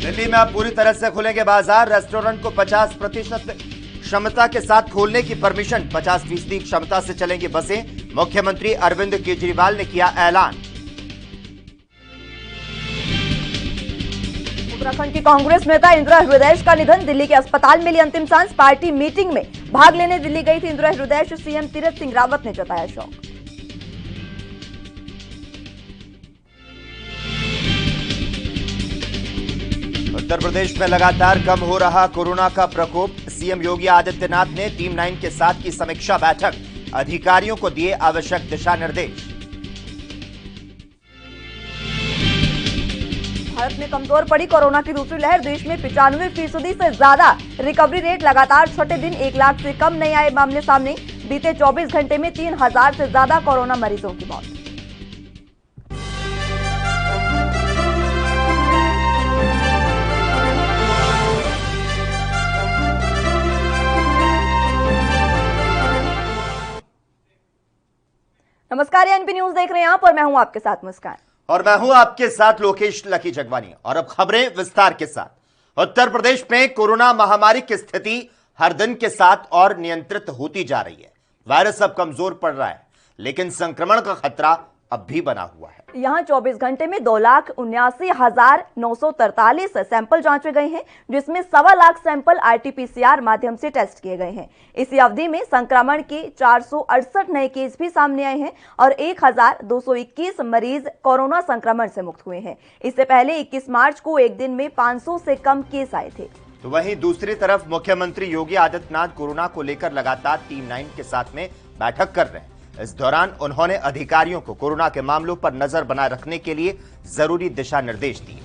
दिल्ली में अब पूरी तरह से खुलेंगे बाजार। रेस्टोरेंट को 50% क्षमता के साथ खोलने की परमिशन। 50% क्षमता से चलेंगी बसें। मुख्यमंत्री अरविंद केजरीवाल ने किया ऐलान। उत्तराखंड की कांग्रेस नेता इंदिरा हृदयेश का निधन। दिल्ली के अस्पताल में ली अंतिम सांस। पार्टी मीटिंग में भाग लेने दिल्ली गई थी इंदिरा हृदयेश। सीएम तीरथ सिंह रावत ने जताया शोक। उत्तर प्रदेश में लगातार कम हो रहा कोरोना का प्रकोप। सीएम योगी आदित्यनाथ ने टीम 9 के साथ की समीक्षा बैठक। अधिकारियों को दिए आवश्यक दिशा निर्देश। भारत में कमजोर पड़ी कोरोना की दूसरी लहर। देश में 95% से ज्यादा रिकवरी रेट। लगातार छठे दिन 1 लाख से कम नए आए मामले सामने। बीते 24 घंटे में 3000 से ज्यादा कोरोना मरीजों की मौत। नमस्कार, एनपी न्यूज देख रहे हैं आप और मैं हूं आपके साथ मुस्कान। और मैं हूं आपके साथ लोकेश लकी जगवानी। और अब खबरें विस्तार के साथ। उत्तर प्रदेश में कोरोना महामारी की स्थिति हर दिन के साथ और नियंत्रित होती जा रही है। वायरस अब कमजोर पड़ रहा है, लेकिन संक्रमण का खतरा अब भी बना हुआ है। यहां 24 घंटे में 2,79,943 सैंपल जांचे गए हैं, जिसमें 1.25 लाख सैंपल आरटीपीसीआर माध्यम से टेस्ट किए गए हैं। इसी अवधि में संक्रमण के 468 नए केस भी सामने आए हैं और 1,221 मरीज कोरोना संक्रमण से मुक्त हुए हैं। इससे पहले 21 मार्च को एक दिन में 500 से कम केस आए थे। तो वहीं दूसरी तरफ मुख्यमंत्री योगी आदित्यनाथ कोरोना को लेकर लगातार टीम 9 के साथ में बैठक कर रहे हैं। इस दौरान उन्होंने अधिकारियों को कोरोना के मामलों पर नजर बनाए रखने के लिए जरूरी दिशा निर्देश दिए।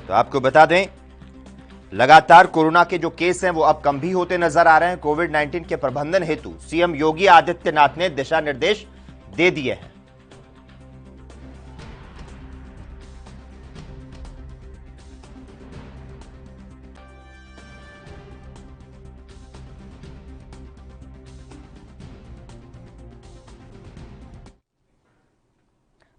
तो आपको बता दें, लगातार कोरोना के जो केस हैं वो अब कम भी होते नजर आ रहे हैं। कोविड-19 के प्रबंधन हेतु सीएम योगी आदित्यनाथ ने दिशा निर्देश दे दिए हैं।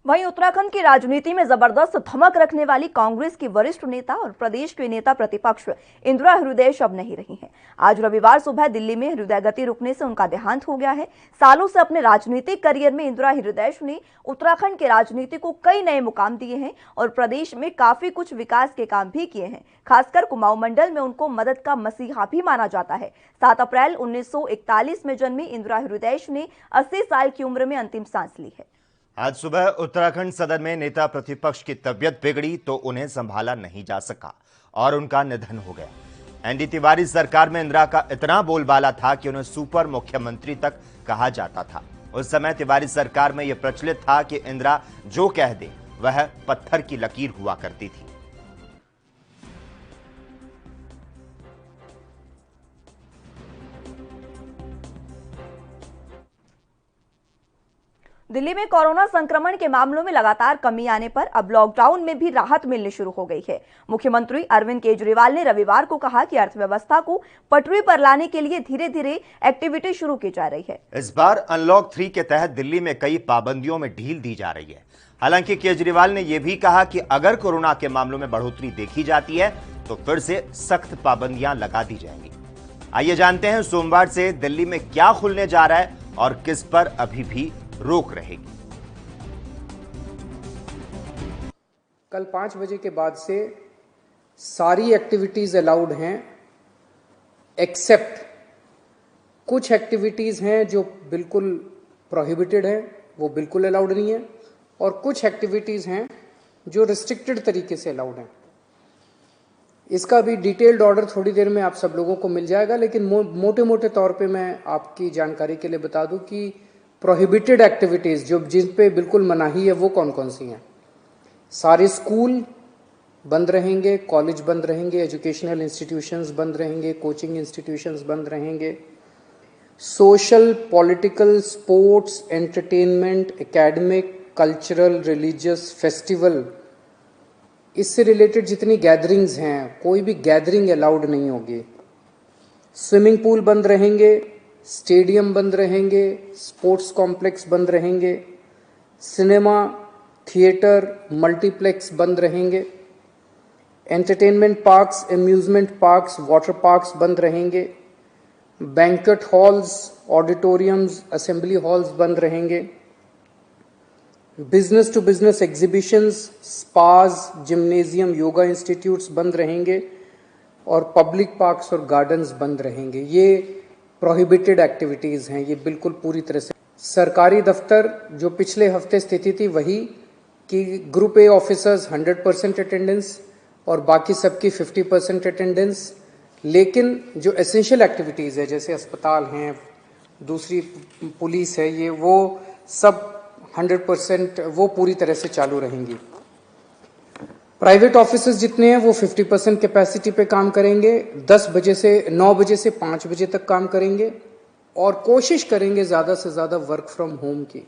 वहीं उत्तराखंड की राजनीति में जबरदस्त धमक रखने वाली कांग्रेस की वरिष्ठ नेता और प्रदेश के नेता प्रतिपक्ष इंदिरा हृदयेश अब नहीं रही हैं। आज रविवार सुबह दिल्ली में हृदय गति रुकने से उनका देहांत हो गया है। सालों से अपने राजनीतिक करियर में इंदिरा हृदयेश ने उत्तराखंड के राजनीति को कई नए मुकाम दिए हैं और प्रदेश में काफी कुछ विकास के काम भी किए हैं। खासकर कुमाऊं मंडल में उनको मदद का मसीहा भी माना जाता है। 7 अप्रैल 1941 में जन्मी इंदिरा हृदयेश ने 80 साल की उम्र में अंतिम सांस ली है। आज सुबह उत्तराखंड सदन में नेता प्रतिपक्ष की तबीयत बिगड़ी तो उन्हें संभाला नहीं जा सका और उनका निधन हो गया। एनडी तिवारी सरकार में इंदिरा का इतना बोलबाला था कि उन्हें सुपर मुख्यमंत्री तक कहा जाता था। उस समय तिवारी सरकार में यह प्रचलित था कि इंदिरा जो कह दे वह पत्थर की लकीर हुआ करती थी। दिल्ली में कोरोना संक्रमण के मामलों में लगातार कमी आने पर अब लॉकडाउन में भी राहत मिलनी शुरू हो गई है। मुख्यमंत्री अरविंद केजरीवाल ने रविवार को कहा कि अर्थव्यवस्था को पटरी पर लाने के लिए धीरे धीरे एक्टिविटी शुरू की जा रही है। इस बार अनलॉक 3 के तहत दिल्ली में कई पाबंदियों में ढील दी जा रही है। हालांकि केजरीवाल ने यह भी कहा कि अगर कोरोना के मामलों में बढ़ोतरी देखी जाती है तो फिर से सख्त पाबंदियां लगा दी जाएंगी। आइए जानते हैं सोमवार से दिल्ली में क्या खुलने जा रहा है और किस पर अभी भी रोक रहेगी। कल 5 बजे के बाद से सारी एक्टिविटीज अलाउड हैं, एक्सेप्ट कुछ एक्टिविटीज हैं जो बिल्कुल प्रोहिबिटेड है, वो बिल्कुल अलाउड नहीं है, और कुछ एक्टिविटीज हैं जो रिस्ट्रिक्टेड तरीके से अलाउड हैं। इसका भी डिटेल्ड ऑर्डर थोड़ी देर में आप सब लोगों को मिल जाएगा, लेकिन मोटे मोटे तौर पे मैं आपकी जानकारी के लिए बता दूं कि प्रोहिबिटेड एक्टिविटीज जो जिन पे बिल्कुल मनाही है वो कौन कौन सी हैं। सारे स्कूल बंद रहेंगे, कॉलेज बंद रहेंगे, एजुकेशनल इंस्टीट्यूशंस बंद रहेंगे, कोचिंग इंस्टीट्यूशंस बंद रहेंगे। Social, political, sports, entertainment, academic, cultural, religious, festival, इससे रिलेटेड जितनी गैदरिंग्स हैं, कोई भी गैदरिंग अलाउड नहीं होगी। स्विमिंग पूल बंद रहेंगे, स्टेडियम बंद रहेंगे, स्पोर्ट्स कॉम्प्लेक्स बंद रहेंगे, सिनेमा, थिएटर, मल्टीप्लेक्स बंद रहेंगे। Entertainment parks, amusement parks, water parks बंद रहेंगे। Banquet halls, auditoriums, assembly halls बंद रहेंगे। Business to business exhibitions, spas, gymnasium, yoga institutes बंद रहेंगे और पब्लिक पार्क्स और गार्डन्स बंद रहेंगे। ये प्रोहिबिटेड एक्टिविटीज हैं, ये बिल्कुल पूरी तरह से। सरकारी दफ्तर जो पिछले हफ्ते स्थिति थी वही कि ग्रुप ए ऑफिसर्स 100% अटेंडेंस और बाकी सबकी 50% अटेंडेंस। लेकिन जो एसेंशियल एक्टिविटीज है जैसे अस्पताल हैं, दूसरी पुलिस है, ये वो सब 100% वो पूरी तरह से चालू रहेंगी। प्राइवेट ऑफिसेज जितने हैं वो 50% कैपेसिटी पे काम करेंगे। 9 बजे से 5 बजे तक काम करेंगे और कोशिश करेंगे ज़्यादा से ज़्यादा वर्क फ्रॉम होम की।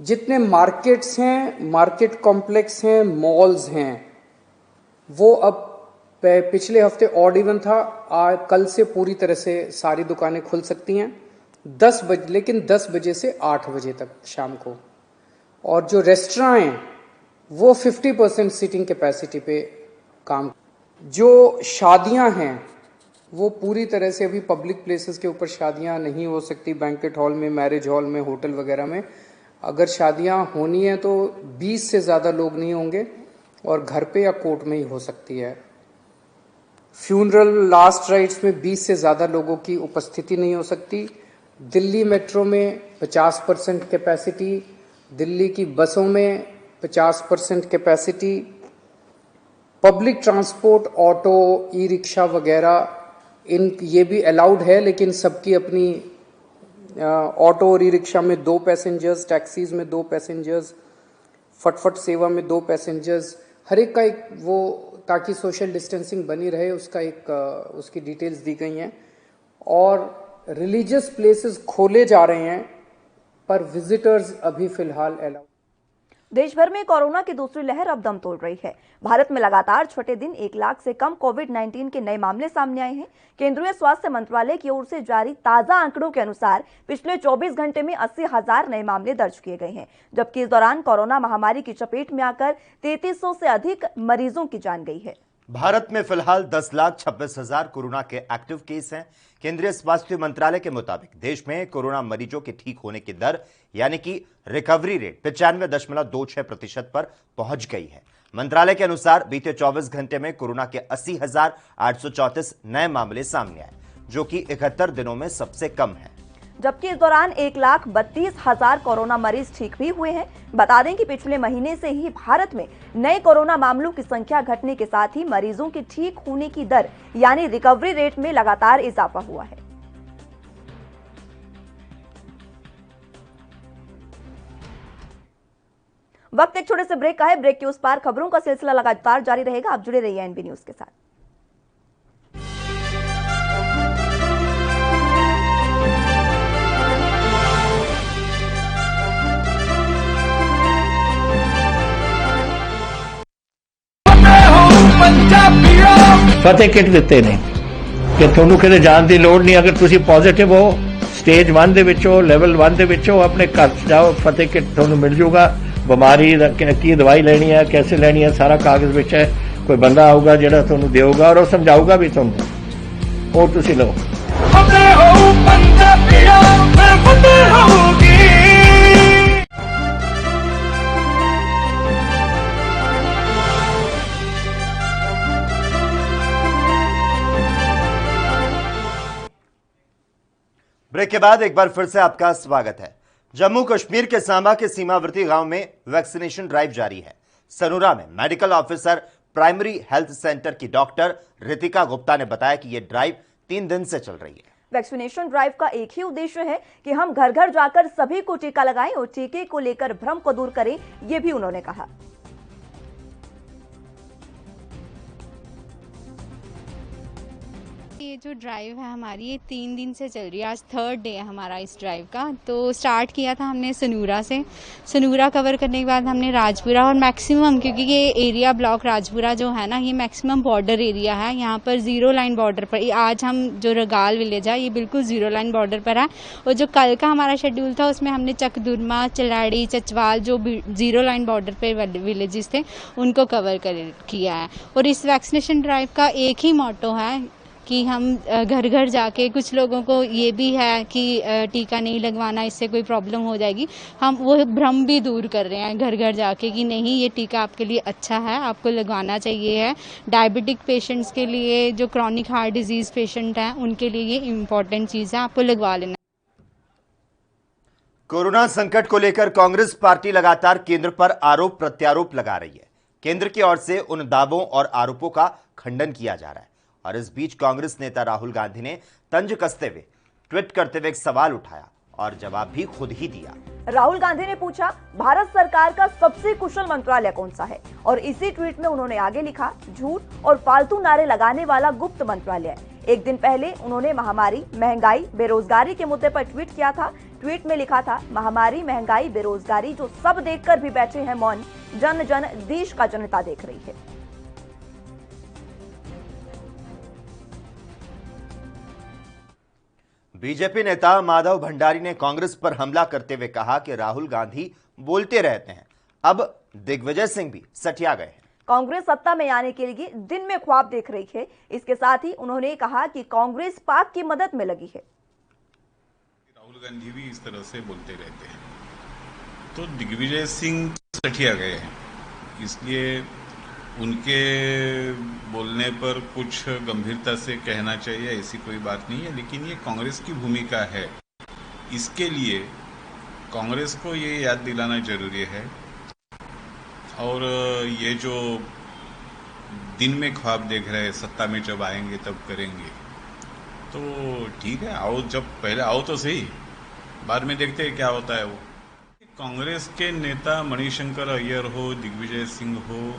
जितने मार्केट्स हैं, मार्केट कॉम्प्लेक्स हैं, मॉल्स हैं, वो अब पिछले हफ्ते ऑड इवन था, कल से पूरी तरह से सारी दुकानें खुल सकती हैं 10 बजे, लेकिन 10 बजे से 8 बजे तक शाम को। और जो रेस्टोरेंट हैं वो 50% सीटिंग कैपेसिटी पे काम। जो शादियां हैं वो पूरी तरह से, अभी पब्लिक प्लेसेस के ऊपर शादियां नहीं हो सकती, बैंक्वेट हॉल में, मैरिज हॉल में, होटल वगैरह में। अगर शादियां होनी है तो 20 से ज़्यादा लोग नहीं होंगे और घर पे या कोर्ट में ही हो सकती है। फ्यूनरल लास्ट राइट्स में 20 से ज़्यादा लोगों की उपस्थिति नहीं हो सकती। दिल्ली मेट्रो में 50% कैपेसिटी, दिल्ली की बसों में 50% capacity, public transport, auto, e rickshaw वगैरह ये भी अलाउड है, लेकिन सबकी अपनी, ऑटो और ई रिक्शा में 2 पैसेंजर्स, टैक्सीज में 2 पैसेंजर्स, फटफट सेवा में 2 पैसेंजर्स, हर एक का एक वो, ताकि सोशल डिस्टेंसिंग बनी रहे, उसका एक उसकी डिटेल्स दी गई हैं। और रिलीजियस प्लेसेस खोले जा रहे हैं पर विजिटर्स अभी फिलहाल अलाउड। देश भर में कोरोना की दूसरी लहर अब दम तोड़ रही है। भारत में लगातार छठे दिन 1 लाख से कम कोविड-19 के नए मामले सामने आए हैं। केंद्रीय स्वास्थ्य मंत्रालय की ओर से जारी ताजा आंकड़ों के अनुसार पिछले 24 घंटे में 80,000 नए मामले दर्ज किए गए हैं, जबकि इस दौरान कोरोना महामारी की चपेट में आकर 3300 से अधिक मरीजों की जान गई है। भारत में फिलहाल 10,26,000 कोरोना के एक्टिव केस हैं। केंद्रीय स्वास्थ्य मंत्रालय के मुताबिक देश में कोरोना मरीजों के ठीक होने की दर यानी कि रिकवरी रेट 95.26% पर पहुंच गई है। मंत्रालय के अनुसार बीते 24 घंटे में कोरोना के 80,834 नए मामले सामने आए, जो कि 71 दिनों में सबसे कम है। जबकि इस दौरान 1,32,000 कोरोना मरीज ठीक भी हुए हैं। बता दें कि पिछले महीने से ही भारत में नए कोरोना मामलों की संख्या घटने के साथ ही मरीजों के ठीक होने की दर यानी रिकवरी रेट में लगातार इजाफा हुआ है। वक्त एक छोटे से ब्रेक का है। ब्रेक के उस पार खबरों का सिलसिला लगातार जारी रहेगा। आप जुड़े रहिए एनबी न्यूज के साथ। फतेह किट ਦਿੱਤੇ ਨੇ ਕਿ ਤੁਹਾਨੂੰ ਕਿਤੇ ਜਾਣ ਦੀ ਲੋੜ ਨਹੀਂ। ਅਗਰ ਤੁਸੀਂ ਪੋਜ਼ਿਟਿਵ ਹੋ, ਸਟੇਜ 1 ਦੇ ਵਿੱਚ ਹੋ, ਲੈਵਲ 1 ਦੇ ਵਿੱਚ ਹੋ, ਆਪਣੇ ਘਰ ਜਾਓ, ਫਤਿਹ ਕਿਟ ਤੁਹਾਨੂੰ ਮਿਲ ਜੂਗਾ। ਬਿਮਾਰੀ ਦਾ ਕੀ ਦਵਾਈ ਲੈਣੀ ਹੈ, कैसे ਲੈਣੀ ਹੈ, ਸਾਰਾ ਕਾਗਜ਼ ਵਿੱਚ ਹੈ। ਕੋਈ ਬੰਦਾ ਆਊਗਾ ਜਿਹੜਾ ਤੁਹਾਨੂੰ ਦੇਊਗਾ ਔਰ ਉਹ ਸਮਝਾਊਗਾ ਵੀ ਤੁਹਾਨੂੰ, ਉਹ ਤੁਸੀਂ ਲਓ। ਫਤਿਹ ਹੋ ਪੰਜਾਬੀਓ, ਫਤਿਹ ਹੋਊਗੀ। ब्रेक के बाद एक बार फिर से आपका स्वागत है। जम्मू कश्मीर के सांबा के सीमावर्ती गांव में वैक्सीनेशन ड्राइव जारी है। सनूरा में medical officer primary health centre की डॉक्टर रितिका गुप्ता ने बताया कि यह ड्राइव 3 दिन से चल रही है। वैक्सीनेशन ड्राइव का एक ही उद्देश्य है कि हम घर घर जाकर सभी को टीका लगाएं और टीके को लेकर भ्रम को दूर करें, ये भी उन्होंने कहा। ये जो ड्राइव है हमारी, ये 3 दिन से चल रही है। आज 3rd डे है हमारा इस ड्राइव का। तो स्टार्ट किया था हमने सनूरा से। सनूरा कवर करने के बाद हमने राजपुरा, और मैक्सिमम, क्योंकि ये एरिया ब्लॉक राजपुरा जो है ना, ये मैक्सिमम बॉर्डर एरिया है। यहाँ पर 0 लाइन बॉर्डर पर, आज हम जो रगाल विलेज है ये बिल्कुल 0 लाइन बॉर्डर पर है। और जो कल का हमारा शेड्यूल था उसमें हमने चकदुरमा, चलाड़ी, चचवाल, जो 0 लाइन बॉर्डर पर विलेजेस थे उनको कवर किया है। और इस वैक्सीनेशन ड्राइव का एक ही मोटो है कि हम घर घर जाके, कुछ लोगों को ये भी है कि टीका नहीं लगवाना, इससे कोई प्रॉब्लम हो जाएगी, हम वो भ्रम भी दूर कर रहे हैं घर घर जाके कि नहीं, ये टीका आपके लिए अच्छा है, आपको लगवाना चाहिए है। डायबिटिक पेशेंट्स के लिए, जो क्रॉनिक हार्ट डिजीज पेशेंट हैं, उनके लिए ये इम्पोर्टेंट चीज़ है, आपको लगवा लेना। कोरोना संकट को लेकर कांग्रेस पार्टी लगातार केंद्र पर आरोप प्रत्यारोप लगा रही है। केंद्र की ओर से उन दावों और आरोपों का खंडन किया जा रहा है। और इस बीच कांग्रेस नेता राहुल गांधी ने तंज कसते हुए ट्वीट करते हुए एक सवाल उठाया और जवाब भी खुद ही दिया। राहुल गांधी ने पूछा, भारत सरकार का सबसे कुशल मंत्रालय कौन सा है? और इसी ट्वीट में उन्होंने आगे लिखा, झूठ और फालतू नारे लगाने वाला गुप्त मंत्रालय। एक दिन पहले उन्होंने महामारी, महंगाई, बेरोजगारी के मुद्दे पर ट्वीट किया था। ट्वीट में लिखा था, महामारी, महंगाई, बेरोजगारी जो सब देखकर भी बैठे हैं मौन, जन जन देश का जनता देख रही है। बीजेपी नेता माधव भंडारी ने कांग्रेस पर हमला करते हुए कहा कि राहुल गांधी बोलते रहते हैं, अब दिग्विजय सिंह भी सठिया गए हैं। कांग्रेस सत्ता में आने के लिए दिन में ख्वाब देख रही है। इसके साथ ही उन्होंने कहा कि कांग्रेस पाक की मदद में लगी है। राहुल गांधी भी इस तरह से बोलते रहते हैं, तो दिग्विजय सिंह सठिया गए हैं, इसलिए उनके बोलने पर कुछ गंभीरता से कहना चाहिए, ऐसी कोई बात नहीं है। लेकिन ये कांग्रेस की भूमिका है, इसके लिए कांग्रेस को ये याद दिलाना जरूरी है। और ये जो दिन में ख्वाब देख रहे हैं, सत्ता में जब आएंगे तब करेंगे, तो ठीक है, आओ, जब पहले आओ तो सही, बाद में देखते हैं क्या होता है। वो कांग्रेस के नेता मणिशंकर अय्यर हो, दिग्विजय सिंह हो,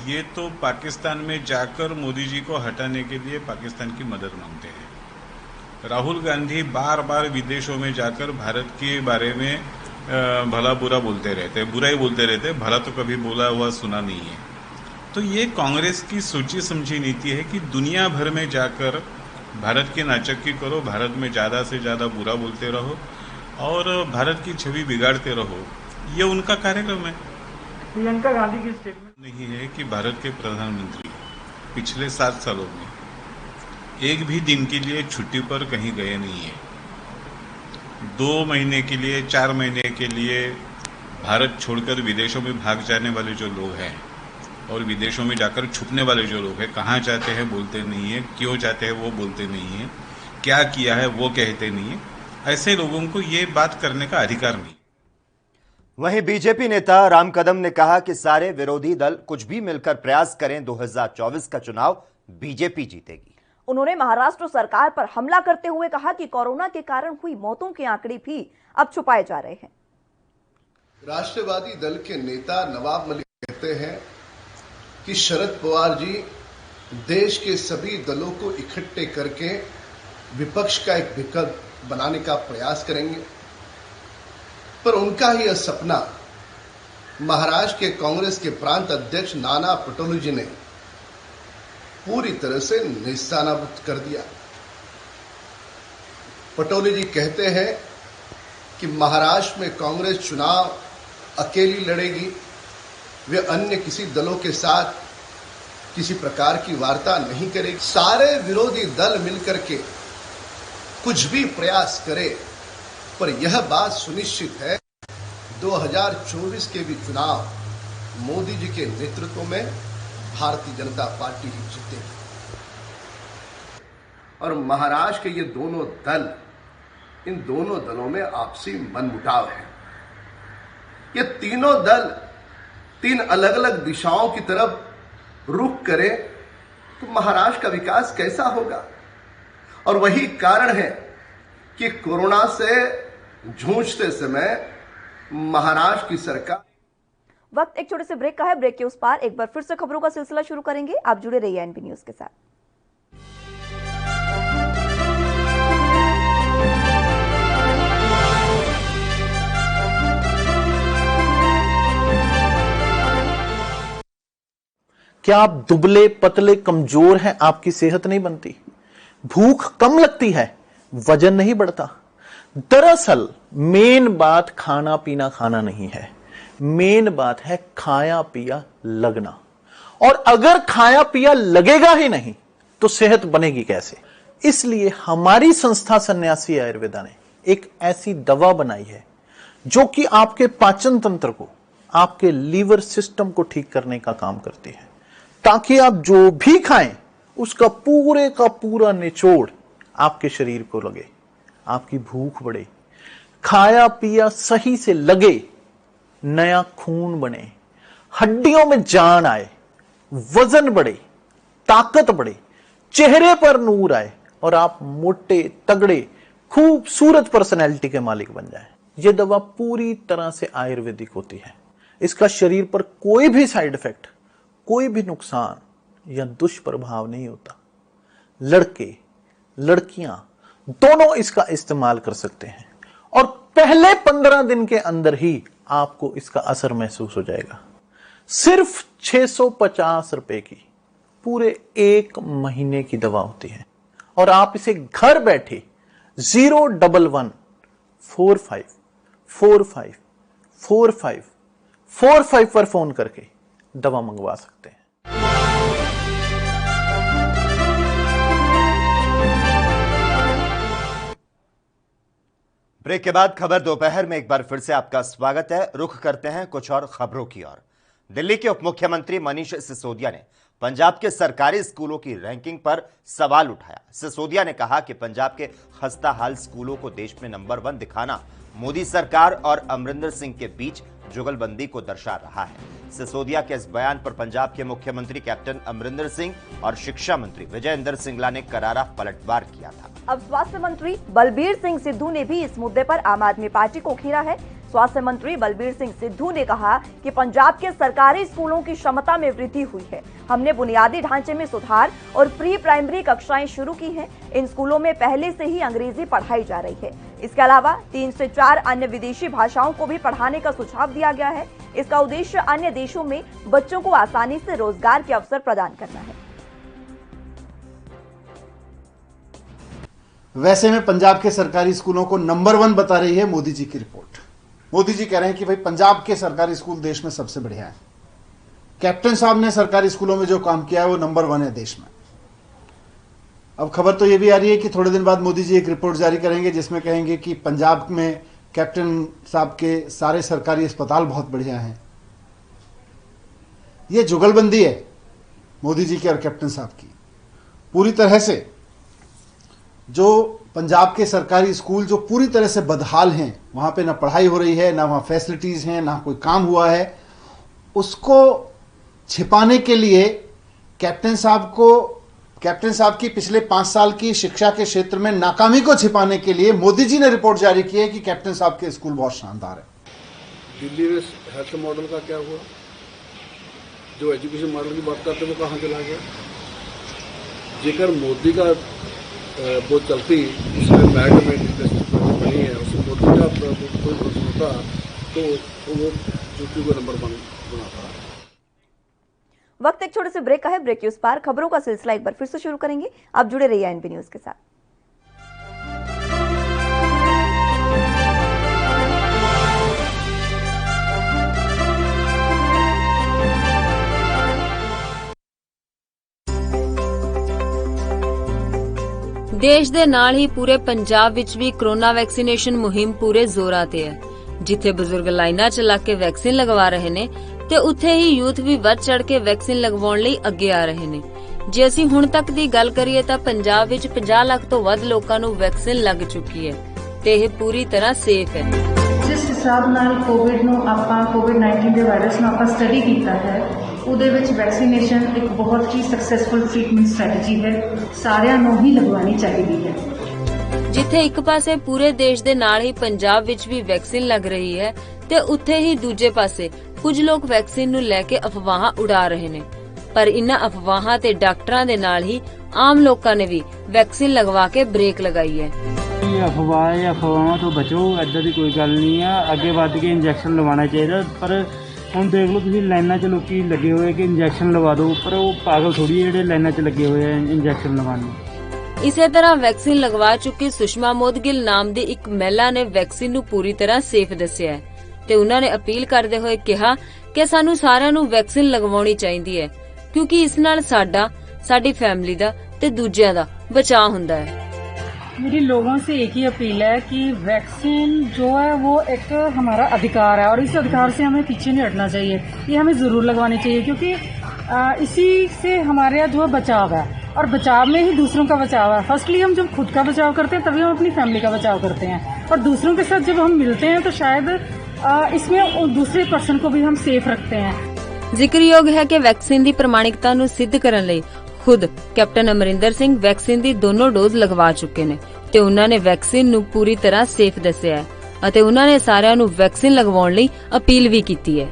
ये तो पाकिस्तान में जाकर मोदी जी को हटाने के लिए पाकिस्तान की मदद मांगते हैं। राहुल गांधी बार बार विदेशों में जाकर भारत के बारे में भला बुरा बोलते रहते हैं, बुरा ही बोलते रहते हैं, भला तो कभी बोला हुआ सुना नहीं है। तो ये कांग्रेस की सोची समझी नीति है कि दुनिया भर में जाकर भारत की नाचक्की करो, भारत में ज़्यादा से ज़्यादा बुरा बोलते रहो और भारत की छवि बिगाड़ते रहो, ये उनका कार्यक्रम है। प्रियंका गांधी की स्टेटमेंट नहीं है कि भारत के प्रधानमंत्री पिछले 7 सालों में एक भी दिन के लिए छुट्टी पर कहीं गए नहीं है। 2 महीने के लिए, 4 महीने के लिए भारत छोड़कर विदेशों में भाग जाने वाले जो लोग हैं और विदेशों में जाकर छुपने वाले जो लोग हैं, कहाँ जाते हैं बोलते नहीं है, क्यों जाते हैं वो बोलते नहीं है, क्या किया है वो कहते नहीं है, ऐसे लोगों को ये बात करने का अधिकार नहीं। वहीं बीजेपी नेता राम कदम ने कहा कि सारे विरोधी दल कुछ भी मिलकर प्रयास करें, 2024 का चुनाव बीजेपी जीतेगी। उन्होंने महाराष्ट्र सरकार पर हमला करते हुए कहा कि कोरोना के कारण हुई मौतों के आंकड़े भी अब छुपाए जा रहे हैं। राष्ट्रवादी दल के नेता नवाब मलिक कहते हैं कि शरद पवार जी देश के सभी दलों को इकट्ठे करके विपक्ष का एक विकल्प बनाने का प्रयास करेंगे, पर उनका ही यह सपना महाराष्ट्र के कांग्रेस के प्रांत अध्यक्ष नाना पटोले जी ने पूरी तरह से निशानाबूद कर दिया। पटोले जी कहते हैं कि महाराष्ट्र में कांग्रेस चुनाव अकेली लड़ेगी, वे अन्य किसी दलों के साथ किसी प्रकार की वार्ता नहीं करेगी। सारे विरोधी दल मिलकर के कुछ भी प्रयास करे, पर यह बात सुनिश्चित है 2024 के भी चुनाव मोदी जी के नेतृत्व में भारतीय जनता पार्टी ही जीतेगी। और महाराष्ट्र के ये दोनों दल, इन दोनों दलों में आपसी मनमुटाव है। ये तीनों दल 3 अलग अलग दिशाओं की तरफ रुख करें तो महाराष्ट्र का विकास कैसा होगा? और वही कारण है कि कोरोना से जूझते समय महाराष्ट्र की सरकार। वक्त एक छोटे से ब्रेक का है। ब्रेक के उस पार एक बार फिर से खबरों का सिलसिला शुरू करेंगे। आप जुड़े रहिए एनबी न्यूज के साथ। क्या आप दुबले पतले कमजोर हैं, आपकी सेहत नहीं बनती? भूख कम लगती है, वजन नहीं बढ़ता? दरअसल मेन बात खाना पीना खाना नहीं है, मेन बात है खाया पिया लगना। और अगर खाया पिया लगेगा ही नहीं तो सेहत बनेगी कैसे? इसलिए हमारी संस्था सन्यासी आयुर्वेदा ने एक ऐसी दवा बनाई है जो कि आपके पाचन तंत्र को, आपके लीवर सिस्टम को ठीक करने का काम करती है, ताकि आप जो भी खाएं उसका पूरे का पूरा निचोड़ आपके शरीर को लगे, आपकी भूख बढ़े, खाया पिया सही से लगे, नया खून बने, हड्डियों में जान आए, वजन बढ़े, ताकत बढ़े, चेहरे पर नूर आए और आप मोटे तगड़े खूबसूरत पर्सनैलिटी के मालिक बन जाएं। यह दवा पूरी तरह से आयुर्वेदिक होती है। इसका शरीर पर कोई भी साइड इफेक्ट, कोई भी नुकसान या दुष्प्रभाव नहीं होता। लड़के लड़कियां दोनों इसका इस्तेमाल कर सकते हैं और पहले 15 दिन के अंदर ही आपको इसका असर महसूस हो जाएगा। सिर्फ 650 रुपए की पूरे 1 महीने की दवा होती है और आप इसे घर बैठे 01145454545 पर फोन करके दवा मंगवा सकते हैं। ब्रेक के बाद खबर दोपहर में एक बार फिर से आपका स्वागत है। रुख करते हैं कुछ और खबरों की ओर। दिल्ली के उप मुख्यमंत्री मनीष सिसोदिया ने पंजाब के सरकारी स्कूलों की रैंकिंग पर सवाल उठाया। सिसोदिया ने कहा कि पंजाब के खस्ताहाल स्कूलों को देश में नंबर 1 दिखाना मोदी सरकार और अमरिंदर सिंह के बीच जुगलबंदी को दर्शा रहा है। सिसोदिया के इस बयान पर पंजाब के मुख्यमंत्री कैप्टन अमरिंदर सिंह और शिक्षा मंत्री विजय इंदर सिंगला ने करारा पलटवार किया था। अब स्वास्थ्य मंत्री बलबीर सिंह सिद्धू ने भी इस मुद्दे पर आम आदमी पार्टी को घेरा है। स्वास्थ्य मंत्री बलबीर सिंह सिद्धू ने कहा कि पंजाब के सरकारी स्कूलों की क्षमता में वृद्धि हुई है। हमने बुनियादी ढांचे में सुधार और प्री प्राइमरी कक्षाएं शुरू की हैं। इन स्कूलों में पहले से ही अंग्रेजी पढ़ाई जा रही है। इसके अलावा 3 से 4 अन्य विदेशी भाषाओं को भी पढ़ाने का सुझाव दिया गया है। इसका उद्देश्य अन्य देशों में बच्चों को आसानी से रोजगार के अवसर प्रदान करना है। वैसे में पंजाब के सरकारी स्कूलों को नंबर 1 बता रही है मोदी जी की रिपोर्ट। मोदी जी कह रहे हैं कि भाई पंजाब के सरकारी स्कूल देश में सबसे बढ़िया है। कैप्टन साहब ने सरकारी स्कूलों में जो काम किया है वो नंबर 1 है देश में। अब खबर तो ये भी आ रही है कि थोड़े दिन बाद मोदी जी एक रिपोर्ट जारी करेंगे जिसमें कहेंगे कि पंजाब में कैप्टन साहब के सारे सरकारी अस्पताल बहुत बढ़िया हैं। ये जुगलबंदी है मोदी जी की और कैप्टन साहब की। पूरी तरह से जो पंजाब के सरकारी स्कूल जो पूरी तरह से बदहाल हैं, वहां पे ना पढ़ाई हो रही है, ना वहां फैसिलिटीज हैं, ना कोई काम हुआ है, उसको छिपाने के लिए कैप्टन साहब की पिछले 5 साल की शिक्षा के क्षेत्र में नाकामी को छिपाने के लिए मोदी जी ने रिपोर्ट जारी की है कि कैप्टन साहब के स्कूल बहुत शानदार है। दिल्ली में हेल्थ मॉडल का क्या हुआ? जो एजुकेशन मॉडल की बात करते वो कहाँ चला गया? जेकर मोदी का वो चलती उसमें मेरिट में नहीं है, उसमें मोदी का कोई होता तो वो यूपी को नंबर 1 बनाता। वक्त एक छोटे से ब्रेक का है। ब्रेक के उस पार खबरों का सिलसिला एक बार फिर से शुरू करेंगे। आप जुड़े रहिए एनबी न्यूज के साथ। देश ਦੇ ਨਾਲ ਹੀ ਪੂਰੇ ਪੰਜਾਬ ਵਿੱਚ ਵੀ ਕੋਰੋਨਾ ਵੈਕਸੀਨੇਸ਼ਨ ਮੁਹਿੰਮ ਪੂਰੇ ਜ਼ੋਰਾਂ ਤੇ ਹੈ। ਜਿੱਥੇ ਬਜ਼ੁਰਗ ਲਾਈਨਾਂ 'ਚ ਲੱਗ ਕੇ ਵੈਕਸੀਨ ਲਗਵਾ ਰਹੇ ਨੇ ਤੇ ਉੱਥੇ ਹੀ ਯੂਥ ਵੀ ਵੱਧ ਚੜ ਕੇ ਵੈਕਸੀਨ ਲਗਵਾਉਣ ਲਈ ਅੱਗੇ ਆ ਰਹੇ ਨੇ। ਜੇ ਅਸੀਂ ਹੁਣ ਤੱਕ ਦੀ ਗੱਲ ਕਰੀਏ ਤਾਂ ਪੰਜਾਬ ਵਿੱਚ 50 ਲੱਖ ਤੋਂ ਵੱਧ ਲੋਕਾਂ ਨੂੰ ਵੈਕਸੀਨ ਲੱਗ ਚੁੱਕੀ ਹੈ ਤੇ ਇਹ ਪੂਰੀ ਤਰ੍ਹਾਂ ਸੇਫ ਹੈ। ਜਿਸ ਹਿਸਾਬ ਨਾਲ ਕੋਵਿਡ ਨੂੰ ਆਪਾਂ ਕੋਵਿਡ-19 ਦੇ ਵਾਇਰਸ ਨੂੰ ਆਪਾਂ ਸਟੱਡੀ ਕੀਤਾ ਹੈ ਉਹਦੇ ਵਿੱਚ ਵੈਕਸੀਨੇਸ਼ਨ ਇੱਕ ਬਹੁਤ ਹੀ ਸਕਸੈਸਫੁਲ ਟ੍ਰੀਟਮੈਂਟ ਸਟ੍ਰੈਟਜੀ ਹੈ। ਸਾਰਿਆਂ ਨੂੰ ਹੀ ਲਗਵਾਉਣੀ ਚਾਹੀਦੀ ਹੈ। ਜਿੱਥੇ ਇੱਕ ਪਾਸੇ ਪੂਰੇ ਦੇਸ਼ ਦੇ ਨਾਲ ਹੀ ਪੰਜਾਬ ਵਿੱਚ ਵੀ ਵੈਕਸੀਨ ਲੱਗ ਰਹੀ ਹੈ ਤੇ ਉੱਥੇ ਹੀ ਦੂਜੇ ਪਾਸੇ ਕੁਝ ਲੋਕ ਵੈਕਸੀਨ ਨੂੰ ਲੈ ਕੇ ਅਫਵਾਹਾਂ ਉਡਾ ਰਹੇ ਨੇ। ਪਰ ਇਨ੍ਹਾਂ ਅਫਵਾਹਾਂ ਤੇ ਡਾਕਟਰਾਂ ਦੇ ਨਾਲ ਹੀ ਆਮ ਲੋਕਾਂ ਨੇ ਵੀ ਵੈਕਸੀਨ ਲਗਵਾ ਕੇ ਬ੍ਰੇਕ ਲਗਾਈ ਹੈ। ਅਫਵਾਹਾਂ ਤੋਂ ਬਚੋ, ਏਦਾਂ ਦੀ ਕੋਈ ਗੱਲ ਨਹੀਂ ਆ। ਅੱਗੇ ਵੱਧ ਕੇ ਇੰਜੈਕਸ਼ਨ ਲਵਾਉਣਾ ਚਾਹੀਦਾ, ਪਰ ਹੁਣ ਦੇਖ ਲਓ ਤੁਸੀਂ ਲਾਈਨਾਂ 'ਚ ਲੋਕੀ ਲੱਗੇ ਹੋਏ ਕਿ ਇੰਜੈਕਸ਼ਨ ਲਵਾ ਦਿਓ, ਪਰ ਉਹ ਪਾਗਲ ਥੋੜੀ ਜਿਹੜੇ ਲਾਈਨਾਂ 'ਚ ਲੱਗੇ ਹੋਏ ਆ ਇੰਜੈਕਸ਼ਨ ਲਗਾਉਣ ਨੂੰ। ਇਸੇ ਤਰ੍ਹਾਂ ਵੈਕਸੀਨ ਲਗਵਾ ਚੁੱਕੀ ਸੁਸ਼ਮਾ ਮੋਦਗਿਲ ਨਾਮ ਦੀ ਇੱਕ ਮਹਿਲਾ ਨੇ ਵੈਕਸੀਨ ਨੂੰ ਪੂਰੀ ਤਰ੍ਹਾਂ ਸੇਫ ਦੱਸਿਆ ਹੈ ਤੇ ਉਹਨਾਂ ਨੇ ਅਪੀਲ ਕਰਦੇ ਹੋਏ ਕਿਹਾ ਕਿ ਸਾਨੂੰ ਸਾਰਿਆਂ ਨੂੰ ਵੈਕਸੀਨ ਲਗਵਾਉਣੀ ਚਾਹੀਦੀ ਹੈ ਕਿਉਂਕਿ ਇਸ ਨਾਲ ਸਾਡਾ, ਸਾਡੀ ਫੈमिली ਦਾ ਤੇ ਦੂਜਿਆਂ ਦਾ बचाव ਹੁੰਦਾ है। मेरी लोगों से एक ही अपील है कि वैक्सीन जो है वो एक हमारा अधिकार है और इस अधिकार से हमें पीछे नहीं हटना चाहिए, ये हमें जरूर लगवानी चाहिए क्योंकि इसी से हमारे यहाँ जो है बचाव है और बचाव में ही दूसरों का बचाव है। फर्स्टली हम जब खुद का बचाव करते हैं तभी हम अपनी फैमिली का बचाव करते हैं और दूसरों के साथ जब हम मिलते हैं तो शायद इसमें दूसरे पर्सन को भी हम सेफ रखते हैं। ਜ਼ਿਕਰਯੋਗ ਹੈ ਕਿ ਵੈਕਸੀਨ ਦੀ ਪ੍ਰਮਾਣਿਕਤਾ ਨੂੰ ਸਿੱਧ ਕਰਨ ਲਈ ਖੁਦ ਕੈਪਟਨ ਅਮਰਿੰਦਰ ਸਿੰਘ ਵੈਕਸੀਨ ਦੀ ਦੋਨੋਂ ਡੋਜ਼ ਲਗਵਾ ਚੁੱਕੇ ਨੇ ਤੇ ਉਹਨਾਂ ਨੇ ਵੈਕਸੀਨ ਨੂੰ ਪੂਰੀ ਤਰ੍ਹਾਂ ਸੇਫ ਦੱਸਿਆ ਹੈ ਅਤੇ ਉਹਨਾਂ ਨੇ ਸਾਰਿਆਂ ਨੂੰ ਵੈਕਸੀਨ ਲਗਵਾਉਣ ਲਈ ਅਪੀਲ ਵੀ ਕੀਤੀ ਹੈ।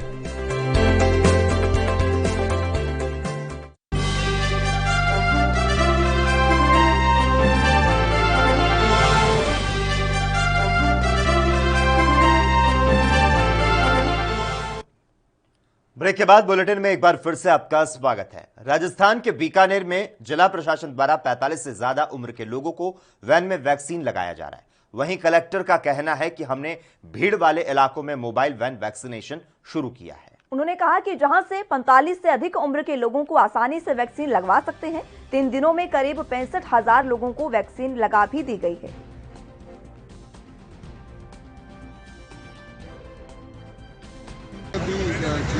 ब्रेक के बाद बुलेटिन में एक बार फिर से आपका स्वागत है। राजस्थान के बीकानेर में जिला प्रशासन द्वारा 45 से ज्यादा उम्र के लोगों को वैन में वैक्सीन लगाया जा रहा है। वहीं कलेक्टर का कहना है कि हमने भीड़ वाले इलाकों में मोबाइल वैन वैक्सीनेशन शुरू किया है। उन्होंने कहा कि जहां से 45 से अधिक उम्र के लोगों को आसानी से वैक्सीन लगवा सकते हैं, 3 दिनों में करीब 65,000 लोगों को वैक्सीन लगा भी दी गई है। अभी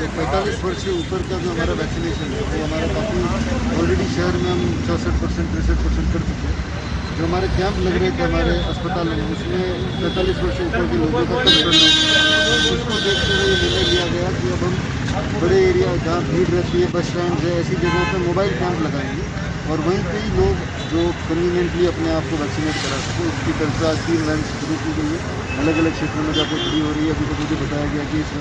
45 वर्ष से ऊपर का जो हमारा वैक्सीनेशन है वो हमारा काफ़ी ऑलरेडी शहर में हम 64%, 63% कर चुके हैं। जो हमारे कैंप लग रहे थे हमारे अस्पताल में उसमें 45 वर्ष से ऊपर के लोगों का कम करना, उसको देखते हुए निर्णय लिया गया कि अब हम बड़े एरिया जहाँ भीड़ रहती है, बस स्टैंड है, ऐसी जगहों पर मोबाइल कैंप लगाएंगे और वहीं पर ही लोग जो कन्वीनियंटली अपने आप को वैक्सीनेट करा सकें। उसकी तरफ से 3 वैन शुरू की गई है, अलग अलग क्षेत्रों में जाकर खड़ी हो रही है। अभी तो मुझे बताया गया कि इस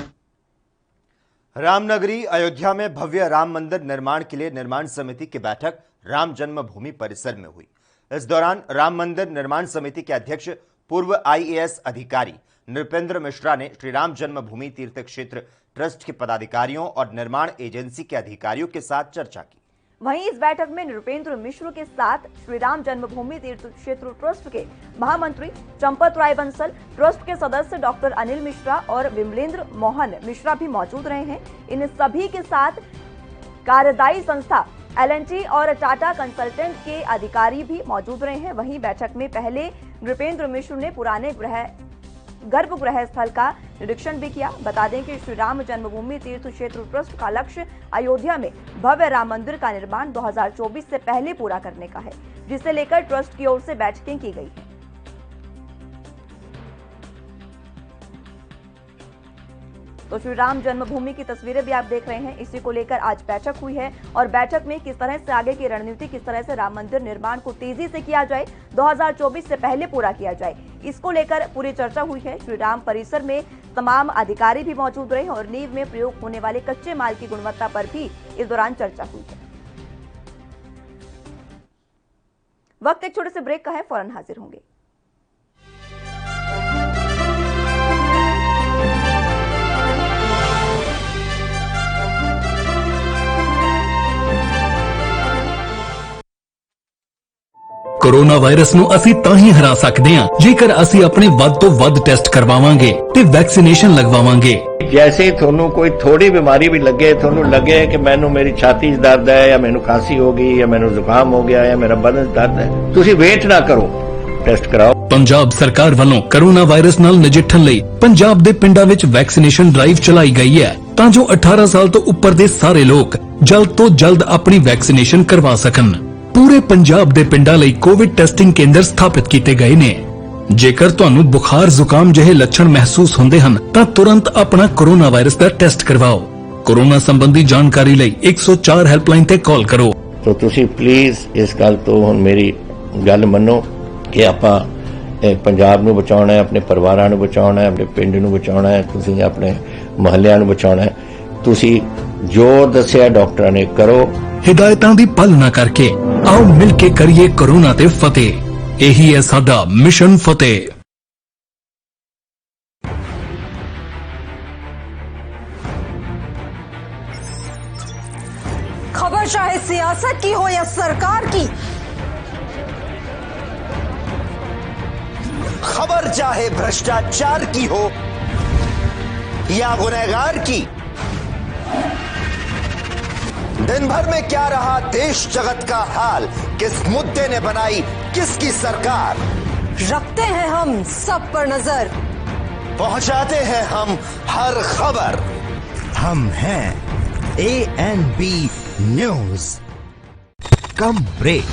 रामनगरी अयोध्या में भव्य राम मंदिर निर्माण के लिए निर्माण समिति की बैठक राम जन्मभूमि परिसर में हुई। इस दौरान राम मंदिर निर्माण समिति के अध्यक्ष पूर्व IAS अधिकारी नृपेंद्र मिश्रा ने श्री राम जन्मभूमि तीर्थ क्षेत्र ट्रस्ट के पदाधिकारियों और निर्माण एजेंसी के अधिकारियों के साथ चर्चा की। वहीं इस बैठक में नृपेंद्र मिश्र के साथ श्री राम जन्मभूमि तीर्थ क्षेत्र ट्रस्ट के महामंत्री चंपत राय बंसल, ट्रस्ट के सदस्य डॉक्टर अनिल मिश्रा और विमलेंद्र मोहन मिश्रा भी मौजूद रहे हैं। इन सभी के साथ कार्यदायी संस्था L&T और टाटा कंसल्टेंट के अधिकारी भी मौजूद रहे हैं। वहीं बैठक में पहले नृपेंद्र मिश्र ने पुराने गर्भगृह स्थल का निरीक्षण भी किया। बता दें कि श्री राम जन्मभूमि तीर्थ क्षेत्र ट्रस्ट का लक्ष्य अयोध्या में भव्य राम मंदिर का निर्माण 2024 से पहले पूरा करने का है, जिसे लेकर ट्रस्ट की ओर से बैठकें की गई हैं। तो श्री राम जन्मभूमि की तस्वीरें भी आप देख रहे हैं। इसी को लेकर आज बैठक हुई है और बैठक में किस तरह से आगे की रणनीति, किस तरह से राम मंदिर निर्माण को तेजी से किया जाए, 2024 से पहले पूरा किया जाए, इसको लेकर पूरी चर्चा हुई है। श्री राम परिसर में तमाम अधिकारी भी मौजूद रहे और नींव में प्रयोग होने वाले कच्चे माल की गुणवत्ता पर भी इस दौरान चर्चा हुई है। वक्त एक छोटे से ब्रेक का है, फौरन हाजिर होंगे। कोरोना वायरस ਨੂੰ ਅਸੀਂ ਤਾਂ ਹੀ ਹਰਾ ਸਕਦੇ ਹਾਂ ਜੇਕਰ ਅਸੀਂ ਆਪਣੇ ਵੱਧ ਤੋਂ ਵੱਧ ਟੈਸਟ ਕਰਵਾਵਾਂਗੇ ਤੇ ਵੈਕਸੀਨੇਸ਼ਨ ਲਗਵਾਵਾਂਗੇ। जैसे ਤੁਹਾਨੂੰ ਕੋਈ ਥੋੜੀ ਬਿਮਾਰੀ ਵੀ ਲੱਗੇ, ਤੁਹਾਨੂੰ ਲੱਗੇ ਕਿ ਮੈਨੂੰ ਮੇਰੀ ਛਾਤੀ 'ਚ ਦਰਦ ਹੈ ਜਾਂ ਮੈਨੂੰ ਖਾਂਸੀ ਹੋ ਗਈ ਜਾਂ ਮੈਨੂੰ ਜ਼ੁਕਾਮ ਹੋ ਗਿਆ ਜਾਂ ਮੇਰਾ ਬਦਨ 'ਚ ਦਰਦ ਹੈ, ਤੁਸੀਂ ਵੇਟ ਨਾ ਕਰੋ, ਟੈਸਟ ਕਰਾਓ। ਪੰਜਾਬ ਸਰਕਾਰ ਵੱਲੋਂ ਕੋਰੋਨਾ ਵਾਇਰਸ ਨਾਲ ਨਜਿੱਠਣ ਲਈ ਪੰਜਾਬ ਦੇ ਪਿੰਡਾਂ ਵਿੱਚ ਵੈਕਸੀਨੇਸ਼ਨ ਡਰਾਈਵ ਚਲਾਈ ਗਈ ਹੈ ਤਾਂ ਜੋ 18 ਸਾਲ ਤੋਂ ਉੱਪਰ ਦੇ ਸਾਰੇ ਲੋਕ ਜਲਦ ਤੋਂ ਜਲਦ ਆਪਣੀ ਵੈਕਸੀਨੇਸ਼ਨ ਕਰਵਾ ਸਕਣ। पूरे पंजाब ਦੇ ਪਿੰਡਾਂ ਲਈ ਕੋਵਿਡ ਟੈਸਟਿੰਗ ਕੇਂਦਰ ਸਥਾਪਿਤ ਕੀਤੇ ਗਏ ਨੇ। ਜੇਕਰ ਤੁਹਾਨੂੰ ਬੁਖਾਰ ਜ਼ੁਕਾਮ ਜਿਹੇ ਲੱਛਣ ਮਹਿਸੂਸ ਹੁੰਦੇ ਹਨ ਤਾਂ ਤੁਰੰਤ ਆਪਣਾ ਕੋਰੋਨਾ ਵਾਇਰਸ ਦਾ ਟੈਸਟ ਕਰਵਾਓ। ਕੋਰੋਨਾ ਸੰਬੰਧੀ ਜਾਣਕਾਰੀ ਲਈ 104 ਹੈਲਪਲਾਈਨ ਤੇ ਕਾਲ ਕਰੋ। तो ਤੁਸੀਂ ਪਲੀਜ਼ ਇਸ ਗੱਲ ਤੋਂ ਹੁਣ ਮੇਰੀ ਗੱਲ ਮੰਨੋ ਕਿ ਆਪਾਂ ਪੰਜਾਬ ਨੂੰ ਬਚਾਉਣਾ ਹੈ, ਆਪਣੇ ਪਰਿਵਾਰਾਂ ਨੂੰ ਬਚਾਉਣਾ ਹੈ, ਆਪਣੇ ਪਿੰਡ ਨੂੰ ਬਚਾਉਣਾ ਹੈ, ਤੁਸੀਂ ਆਪਣੇ ਮੁਹੱਲਿਆਂ ਨੂੰ ਬਚਾਉਣਾ ਹੈ। ਤੁਸੀਂ ਜੋ ਦੱਸਿਆ ਡਾਕਟਰਾਂ ਨੇ ਕਰੋ। हिदायतां दी पालना करके आओ मिल के करिए कोरोना ते फतेह। यही है साडा मिशन फतेह। खबर चाहे सियासत की हो या सरकार की, खबर चाहे भ्रष्टाचार की हो या गुनहगार की, दिन भर में क्या रहा देश जगत का हाल, किस मुद्दे ने बनाई किसकी सरकार, रखते हैं हम सब पर नजर, पहुंचाते हैं हम हर खबर। हम हैं ANB न्यूज। कम ब्रेक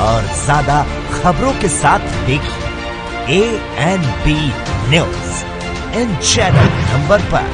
और ज्यादा खबरों के साथ देखिए ANB news in channel number पर।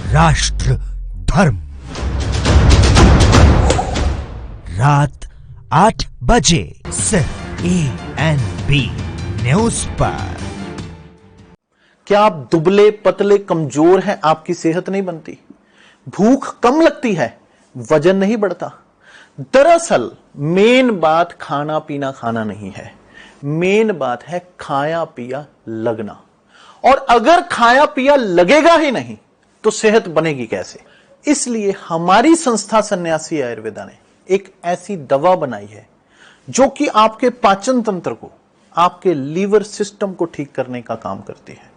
राष्ट्र धर्म रात 8 बजे सिर्फ ANB न्यूज पर। क्या आप दुबले पतले कमजोर हैं, आपकी सेहत नहीं बनती, भूख कम लगती है, वजन नहीं बढ़ता? दरअसल मेन बात खाना पीना खाना नहीं है, मेन बात है खाया पिया लगना। और अगर खाया पिया लगेगा ही नहीं तो सेहत बनेगी कैसे? इसलिए हमारी संस्था सन्यासी आयुर्वेदा ने एक ऐसी दवा बनाई है जो कि आपके पाचन तंत्र को, आपके लीवर सिस्टम को ठीक करने का काम करती है,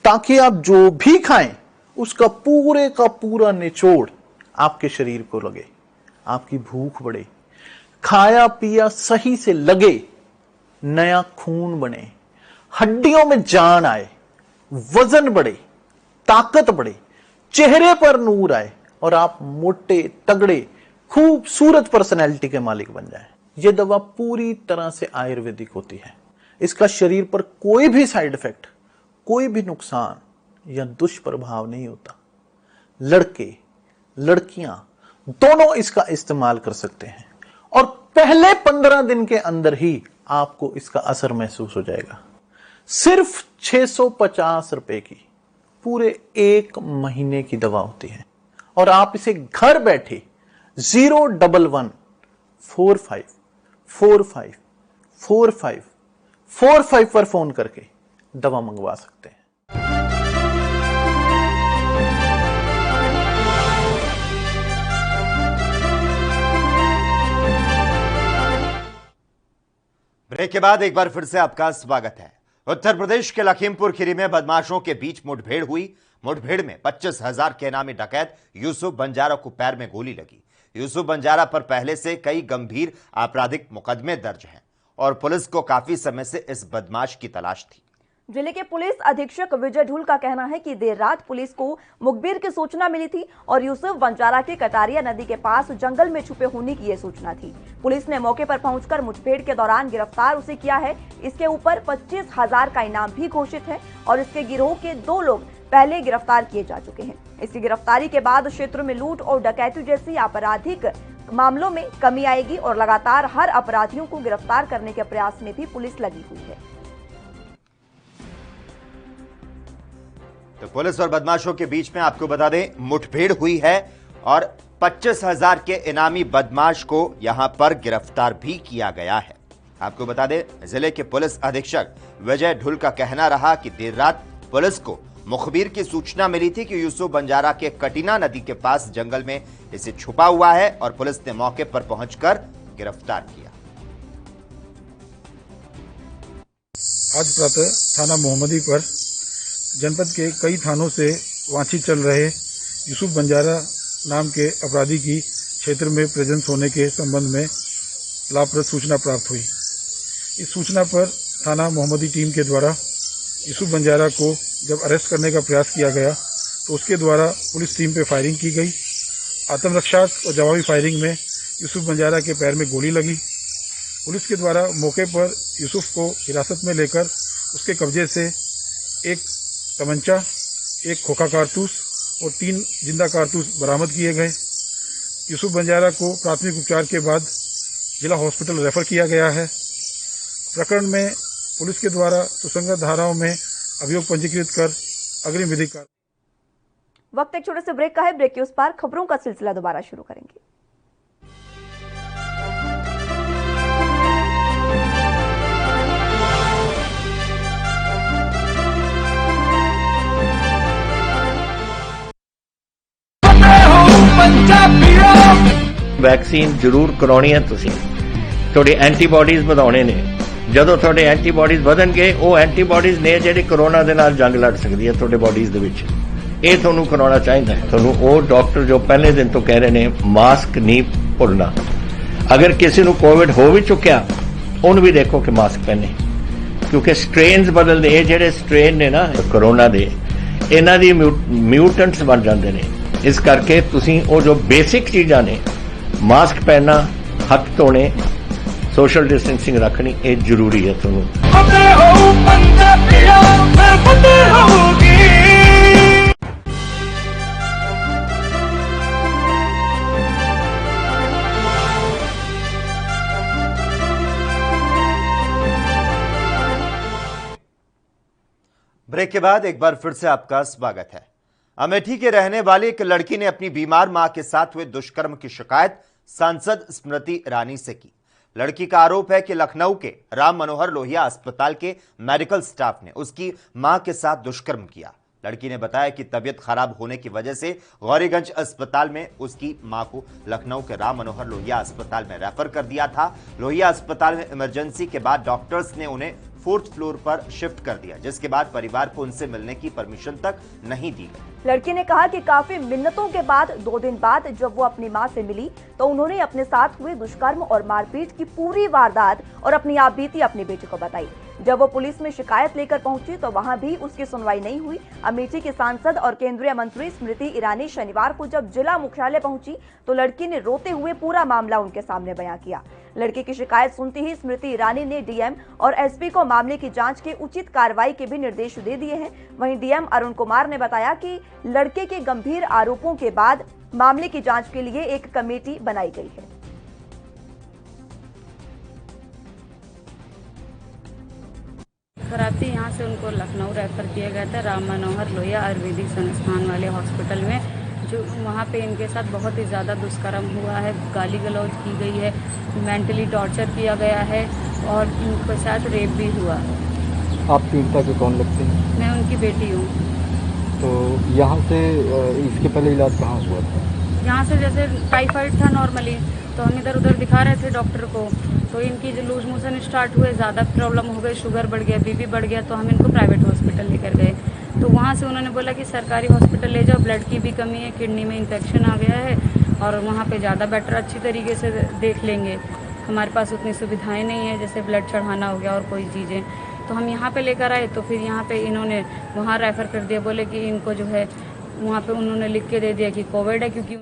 ताकि आप जो भी खाएं उसका पूरे का पूरा निचोड़ आपके शरीर को लगे, आपकी भूख बढ़े, खाया पिया सही से लगे, नया खून बने, हड्डियों में जान आए, वजन बढ़े, ताकत बढ़े, चेहरे पर नूर आए और आप मोटे तगड़े खूबसूरत पर्सनैलिटी के मालिक बन जाएं। यह दवा पूरी तरह से आयुर्वेदिक होती है। इसका शरीर पर कोई भी साइड इफेक्ट, कोई भी नुकसान या दुष्प्रभाव नहीं होता। लड़के लड़कियां दोनों इसका इस्तेमाल कर सकते हैं और पहले 15 दिन के अंदर ही आपको इसका असर महसूस हो जाएगा। सिर्फ 650 रुपए की पूरे 1 महीने की दवा होती है और आप इसे घर बैठे 01145454545 पर फोन करके दवा मंगवा सकते हैं। ब्रेक के बाद एक बार फिर से आपका स्वागत है। उत्तर प्रदेश के लखीमपुर खीरी में बदमाशों के बीच मुठभेड़ हुई। मुठभेड़ में 25,000 के इनामी डकैत यूसुफ बंजारा को पैर में गोली लगी। यूसुफ बंजारा पर पहले से कई गंभीर आपराधिक मुकदमे दर्ज हैं और पुलिस को काफी समय से इस बदमाश की तलाश थी। जिले के पुलिस अधीक्षक विजय ढुल का कहना है कि देर रात पुलिस को मुखबिर की सूचना मिली थी और यूसुफ बंजारा के कटारिया नदी के पास जंगल में छुपे होने की यह सूचना थी। पुलिस ने मौके पर पहुंचकर मुठभेड़ के दौरान गिरफ्तार उसे किया है। इसके ऊपर 25,000 का इनाम भी घोषित है और इसके गिरोह के 2 लोग पहले गिरफ्तार किए जा चुके हैं। इसकी गिरफ्तारी के बाद क्षेत्र में लूट और डकैती जैसी आपराधिक मामलों में कमी आएगी और लगातार हर अपराधियों को गिरफ्तार करने के प्रयास में भी पुलिस लगी हुई है। तो पुलिस और बदमाशों के बीच में आपको बता दें मुठभेड़ हुई है और 25,000 के इनामी बदमाश को यहां पर गिरफ्तार भी किया गया है। आपको बता दें जिले के पुलिस अधीक्षक विजय ढुल का कहना रहा कि देर रात पुलिस को मुखबिर की सूचना मिली थी कि यूसुफ बंजारा के कटीना नदी के पास जंगल में इसे छुपा हुआ है और पुलिस ने मौके पर पहुंचकर गिरफ्तार किया। आज प्रातः थाना मोहम्मदी पर जनपद के कई थानों से वांछित चल रहे यूसुफ बंजारा नाम के अपराधी की क्षेत्र में प्रेजेंस होने के संबंध में लाभप्रद सूचना प्राप्त हुई। इस सूचना पर थाना मोहम्मदी टीम के द्वारा यूसुफ बंजारा को जब अरेस्ट करने का प्रयास किया गया तो उसके द्वारा पुलिस टीम पे फायरिंग की गई। आत्मरक्षा और जवाबी फायरिंग में यूसुफ बंजारा के पैर में गोली लगी। पुलिस के द्वारा मौके पर यूसुफ को हिरासत में लेकर उसके कब्जे से एक तमंचा, एक खोखा कारतूस और 3 जिंदा कारतूस बरामद किए गए। यूसुफ बंजारा को प्राथमिक उपचार के बाद जिला हॉस्पिटल रेफर किया गया है। प्रकरण में पुलिस के द्वारा सुसंगत धाराओं में अभियोग पंजीकृत कर अग्रिम विधिक कार्य। वक्त एक छोटे से ब्रेक का है। ब्रेक के उस पार खबरों का सिलसिला दोबारा शुरू करेंगे। वैक्सीन जरूर करानी है। तुसीं थोड़ी एंटीबॉडीज ਵਧਾਉਣੇ ਨੇ। ਜਦੋਂ ਤੁਹਾਡੇ ਐਂਟੀਬॉडीज ਵਧਣਗੇ ਉਹ ਐਂਟੀਬॉडीज ਨੇ ਜਿਹੜੀ ਕੋਰੋਨਾ ਦੇ ਨਾਲ ਜੰਗ ਲੜ ਸਕਦੀ ਹੈ ਤੁਹਾਡੇ ਬॉडीज ਦੇ ਵਿੱਚ। ਇਹ ਤੁਹਾਨੂੰ ਕਰਾਉਣਾ ਚਾਹੀਦਾ ਹੈ। ਤੁਹਾਨੂੰ ਉਹ ਡਾਕਟਰ ਜੋ ਪਹਿਲੇ ਦਿਨ ਤੋਂ ਕਹਿ ਰਹੇ ਨੇ ਮਾਸਕ ਨਹੀਂ ਭੁੱਲਣਾ। ਅਗਰ ਕਿਸੇ ਨੂੰ ਕੋਵਿਡ ਹੋ ਵੀ ਚੁੱਕਿਆ ਉਹਨੂੰ ਵੀ ਦੇਖੋ ਕਿ ਮਾਸਕ ਪਹਿਨੇ, ਕਿਉਂਕਿ ਸਟ੍ਰੇਨਸ ਬਦਲਦੇ। ਇਹ ਜਿਹੜੇ ਸਟ੍ਰੇਨ ਨੇ ਨਾ ਕੋਰੋਨਾ ਦੇ, ਇਹਨਾਂ ਦੀ ਮਿਊਟੈਂਟਸ ਬਣ ਜਾਂਦੇ ਨੇ। ਇਸ ਕਰਕੇ ਤੁਸੀਂ ਉਹ ਜੋ ਬੇਸਿਕ ਚੀਜ਼ਾਂ ਨੇ, ਮਾਸਕ ਪਹਿਨਣਾ, ਹੱਥ ਧੋਣੇ, सोशल डिस्टेंसिंग रखनी ये जरूरी है। ਤੁਹਾਨੂੰ ब्रेक के बाद एक बार फिर से आपका स्वागत है। अमेठी के रहने वाली एक लड़की ने अपनी बीमार मां के साथ हुए दुष्कर्म की शिकायत सांसद स्मृति ईरानी से की। लड़की का आरोप है कि लखनऊ के राम मनोहर लोहिया अस्पताल के मेडिकल स्टाफ ने उसकी मां के साथ दुष्कर्म किया। लड़की ने बताया कि तबीयत खराब होने की वजह से गौरीगंज अस्पताल में उसकी मां को लखनऊ के राम मनोहर लोहिया अस्पताल में रेफर कर दिया था। लोहिया अस्पताल में इमरजेंसी के बाद डॉक्टर्स ने उन्हें 4th फ्लोर पर शिफ्ट कर दिया, जिसके बाद परिवार को उनसे मिलने की परमिशन तक नहीं दी गई। लड़की ने कहा कि काफी मिन्नतों के बाद 2 दिन बाद जब वो अपनी मां से मिली तो उन्होंने अपने साथ हुए दुष्कर्म और मारपीट की पूरी वारदात और अपनी आप बीती अपनी बेटी को बताई। जब वो पुलिस में शिकायत लेकर पहुंची तो वहां भी उसकी सुनवाई नहीं हुई। अमेठी के सांसद और केंद्रीय मंत्री स्मृति ईरानी शनिवार को जब जिला मुख्यालय पहुंची तो लड़की ने रोते हुए पूरा मामला उनके सामने बयां किया। लड़की की शिकायत सुनते ही स्मृति ईरानी ने डीएम और एसपी को मामले की जांच के उचित कार्रवाई के भी निर्देश दे दिए हैं। वहीं डीएम अरुण कुमार ने बताया कि लड़के के गंभीर आरोपों के बाद मामले की जांच के लिए एक कमेटी बनाई गई है। कराती यहाँ से उनको लखनऊ रेफर किया गया था राम मनोहर लोहिया आयुर्वेदिक संस्थान वाले हॉस्पिटल में, जो वहाँ पे इनके साथ बहुत ही ज़्यादा दुष्कर्म हुआ है, गाली गलौज की गई है, मेंटली टॉर्चर किया गया है और इनके साथ रेप भी हुआ। आप पीड़िता के कौन लगते हैं? मैं उनकी बेटी हूँ। तो यहाँ से इसके पहले इलाज कहाँ हुआ था? यहाँ से जैसे टाइफाइड था नॉर्मली, तो हम इधर उधर दिखा रहे थे डॉक्टर को, तो इनकी जो लूज मोशन स्टार्ट हुए, ज़्यादा प्रॉब्लम हो गई, शुगर बढ़ गया, बीपी बढ़ गया, तो हम इनको प्राइवेट हॉस्पिटल लेकर गए। तो वहाँ से उन्होंने बोला कि सरकारी हॉस्पिटल ले जाओ, ब्लड की भी कमी है, किडनी में इन्फेक्शन आ गया है और वहाँ पे ज़्यादा बेटर अच्छी तरीके से देख लेंगे। हमारे पास उतनी सुविधाएं नहीं है, जैसे ब्लड चढ़ाना हो गया और कोई चीज़ें, तो हम यहाँ पे लेकर आए तो फिर यहाँ पे इन्होंने वहाँ रेफ़र कर दिया, बोले कि इनको जो है वहाँ पे उन्होंने लिख के दे दिया कि कोविड है। क्योंकि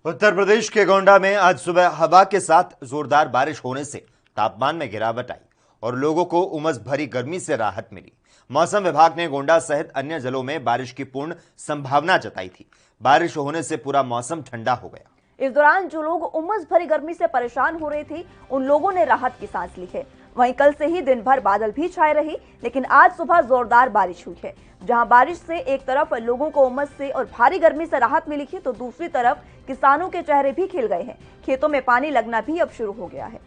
उत्तर प्रदेश के गोंडा में आज सुबह हवा के साथ जोरदार बारिश होने से तापमान में गिरावट आई और लोगों को उमस भरी गर्मी से राहत मिली। मौसम विभाग ने गोंडा सहित अन्य जिलों में बारिश की पूर्ण संभावना जताई थी। बारिश होने से पूरा मौसम ठंडा हो गया। इस दौरान जो लोग उमस भरी गर्मी से परेशान हो रहे थे उन लोगों ने राहत की सांस ली है। वहीं कल से ही दिन भर बादल भी छाए रहे, लेकिन आज सुबह जोरदार बारिश हुई है। जहां बारिश से एक तरफ लोगों को उमस से और भारी गर्मी से राहत मिली है तो दूसरी तरफ किसानों के चेहरे भी खिल गए हैं। खेतों में पानी लगना भी अब शुरू हो गया है।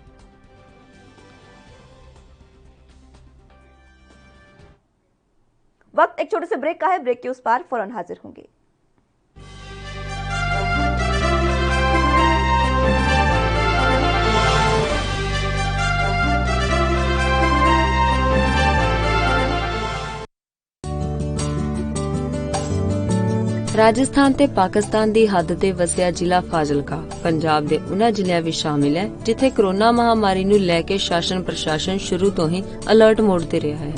वक्त एक छोटे से ब्रेक का है। ब्रेक के उस पार फौरन हाजिर होंगे। ਰਾਜਸਥਾਨ ਤੇ ਪਾਕਿਸਤਾਨ ਦੀ ਹੱਦ ਤੇ ਵਸਿਆ ਜ਼ਿਲ੍ਹਾ ਫਾਜ਼ਿਲਕਾ ਪੰਜਾਬ ਦੇ ਉਹਨਾਂ ਜ਼ਿਲ੍ਹਿਆਂ ਵਿੱਚ ਸ਼ਾਮਿਲ ਹੈ ਜਿੱਥੇ ਕੋਰੋਨਾ ਮਹਾਮਾਰੀ ਨੂੰ ਲੈ ਕੇ ਸ਼ਾਸਨ ਪ੍ਰਸ਼ਾਸਨ ਸ਼ੁਰੂ ਤੋਂ ਹੀ ਅਲਰਟ ਮੋਡ ਤੇ ਰਿਹਾ ਹੈ।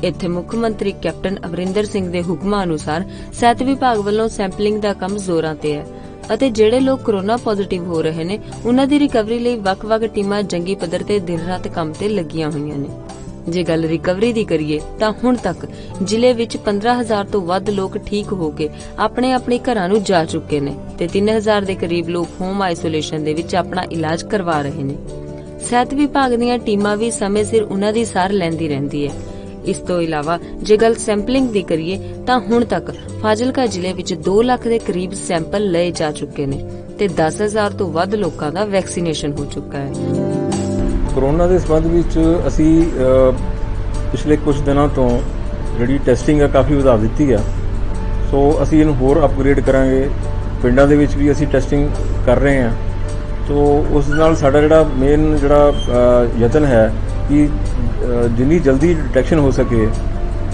ਇੱਥੇ ਮੁੱਖ ਮੰਤਰੀ ਕੈਪਟਨ ਅਮਰਿੰਦਰ ਸਿੰਘ ਦੇ ਹੁਕਮਾਂ ਅਨੁਸਾਰ ਸਿਹਤ ਵਿਭਾਗ ਵੱਲੋਂ ਸੈਂਪਲਿੰਗ ਦਾ ਕੰਮ ਜ਼ੋਰਾਂ ਤੇ ਹੈ ਅਤੇ ਜਿਹੜੇ ਲੋਕ ਕੋਰੋਨਾ ਪੋਜ਼ਿਟਿਵ ਹੋ ਰਹੇ ਨੇ ਉਹਨਾਂ ਦੀ ਰਿਕਵਰੀ ਲਈ ਵੱਖ-ਵੱਖ ਟੀਮਾਂ ਜੰਗੀ ਪੱਧਰ ਤੇ ਦਿਨ ਰਾਤ ਕੰਮ ਤੇ ਲੱਗੀਆਂ ਹੋਈਆਂ ਨੇ। ਜੇ ਗੱਲ ਰਿਕਵਰੀ ਦੀ ਕਰੀਏ ਤਾਂ ਹੁਣ ਤੱਕ ਜ਼ਿਲ੍ਹੇ ਵਿੱਚ 15,000 ਤੋਂ ਵੱਧ ਲੋਕ ਠੀਕ ਹੋ ਕੇ ਆਪਣੇ ਘਰਾਂ ਨੂੰ ਜਾ ਚੁੱਕੇ ਨੇ ਤੇ 3,000 ਦੇ ਕਰੀਬ ਲੋਕ ਹੋਮ ਆਈਸੋਲੇਸ਼ਨ ਦੇ ਵਿੱਚ ਆਪਣਾ ਇਲਾਜ ਕਰਵਾ ਰਹੇ ਨੇ। ਸਿਹਤ ਵਿਭਾਗ ਦੀਆਂ ਟੀਮਾਂ ਵੀ ਸਮੇਂ ਸਿਰ ਉਹਨਾਂ ਦੀ ਸਾਰ ਲੈਂਦੀ ਰਹਿੰਦੀ ਹੈ। ਇਸ ਤੋਂ ਇਲਾਵਾ ਜੇ ਗੱਲ ਸੈਂਪਲਿੰਗ ਦੀ ਕਰੀਏ ਤਾਂ ਹੁਣ ਤੱਕ ਫਾਜ਼ਿਲਕਾ ਜ਼ਿਲ੍ਹੇ ਵਿੱਚ 2 ਲੱਖ ਦੇ ਕਰੀਬ ਸੈਂਪਲ ਲਏ ਜਾ ਚੁੱਕੇ ਨੇ ਤੇ 10,000 ਤੋਂ ਵੱਧ ਲੋਕਾਂ ਦਾ ਵੈਕਸੀਨੇਸ਼ਨ ਹੋ ਚੁੱਕਾ ਹੈ। ਕੋਰੋਨਾ ਦੇ ਸੰਬੰਧ ਵਿੱਚ ਅਸੀਂ ਪਿਛਲੇ ਕੁਝ ਦਿਨਾਂ ਤੋਂ ਜਿਹੜੀ ਟੈਸਟਿੰਗ ਆ ਕਾਫੀ ਵਧਾ ਦਿੱਤੀ ਆ, ਸੋ ਅਸੀਂ ਇਹਨੂੰ ਹੋਰ ਅਪਗ੍ਰੇਡ ਕਰਾਂਗੇ। ਪਿੰਡਾਂ ਦੇ ਵਿੱਚ ਵੀ ਅਸੀਂ ਟੈਸਟਿੰਗ ਕਰ ਰਹੇ ਹਾਂ, ਸੋ ਉਸ ਨਾਲ ਸਾਡਾ ਜਿਹੜਾ ਮੇਨ ਯਤਨ ਹੈ ਕਿ ਜਿੰਨੀ ਜਲਦੀ ਡਿਟੈਕਸ਼ਨ ਹੋ ਸਕੇ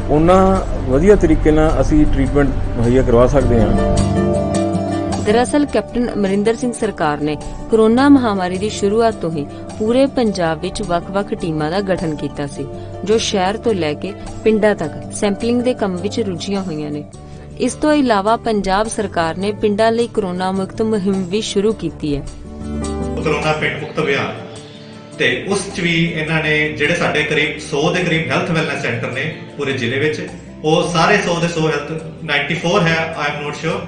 ਉਹਨਾਂ ਵਧੀਆ ਤਰੀਕੇ ਨਾਲ ਅਸੀਂ ਟ੍ਰੀਟਮੈਂਟ ਮੁਹੱਈਆ ਕਰਵਾ ਸਕਦੇ ਹਾਂ। ਦਰਅਸਲ ਕੈਪਟਨ ਅਮਰਿੰਦਰ ਸਿੰਘ ਸਰਕਾਰ ਨੇ ਕੋਰੋਨਾ ਮਹਾਮਾਰੀ ਦੀ ਸ਼ੁਰੂਆਤ ਤੋਂ ਹੀ ਪੂਰੇ ਪੰਜਾਬ ਵਿੱਚ ਵੱਖ-ਵੱਖ ਟੀਮਾਂ ਦਾ ਗਠਨ ਕੀਤਾ ਸੀ ਜੋ ਸ਼ਹਿਰ ਤੋਂ ਲੈ ਕੇ ਪਿੰਡਾਂ ਤੱਕ ਸੈਂਪਲਿੰਗ ਦੇ ਕੰਮ ਵਿੱਚ ਰੁੱਝੀਆਂ ਹੋਈਆਂ ਨੇ। ਇਸ ਤੋਂ ਇਲਾਵਾ ਪੰਜਾਬ ਸਰਕਾਰ ਨੇ ਪਿੰਡਾਂ ਲਈ ਕੋਰੋਨਾ ਮੁਕਤ ਮੁਹਿੰਮ ਵੀ ਸ਼ੁਰੂ ਕੀਤੀ ਹੈ। ਕੋਰੋਨਾ ਪਿੰਡ ਮੁਕਤ ਅਭਿਆਨ ਤੇ ਉਸ ਚ ਵੀ ਇਹਨਾਂ ਨੇ ਜਿਹੜੇ ਸਾਡੇ ਕਰੀਬ 100 ਦੇ ਕਰੀਬ ਹੈਲਥ ਵੈਲਨੈਸ ਸੈਂਟਰ ਨੇ ਪੂਰੇ ਜ਼ਿਲ੍ਹੇ ਵਿੱਚ, ਉਹ ਸਾਰੇ 100 ਦੇ 100 ਹੈਲਥ 94 ਹੈ ਆਈ ਐਮ ਨੋਟ ਸ਼ੋਰ,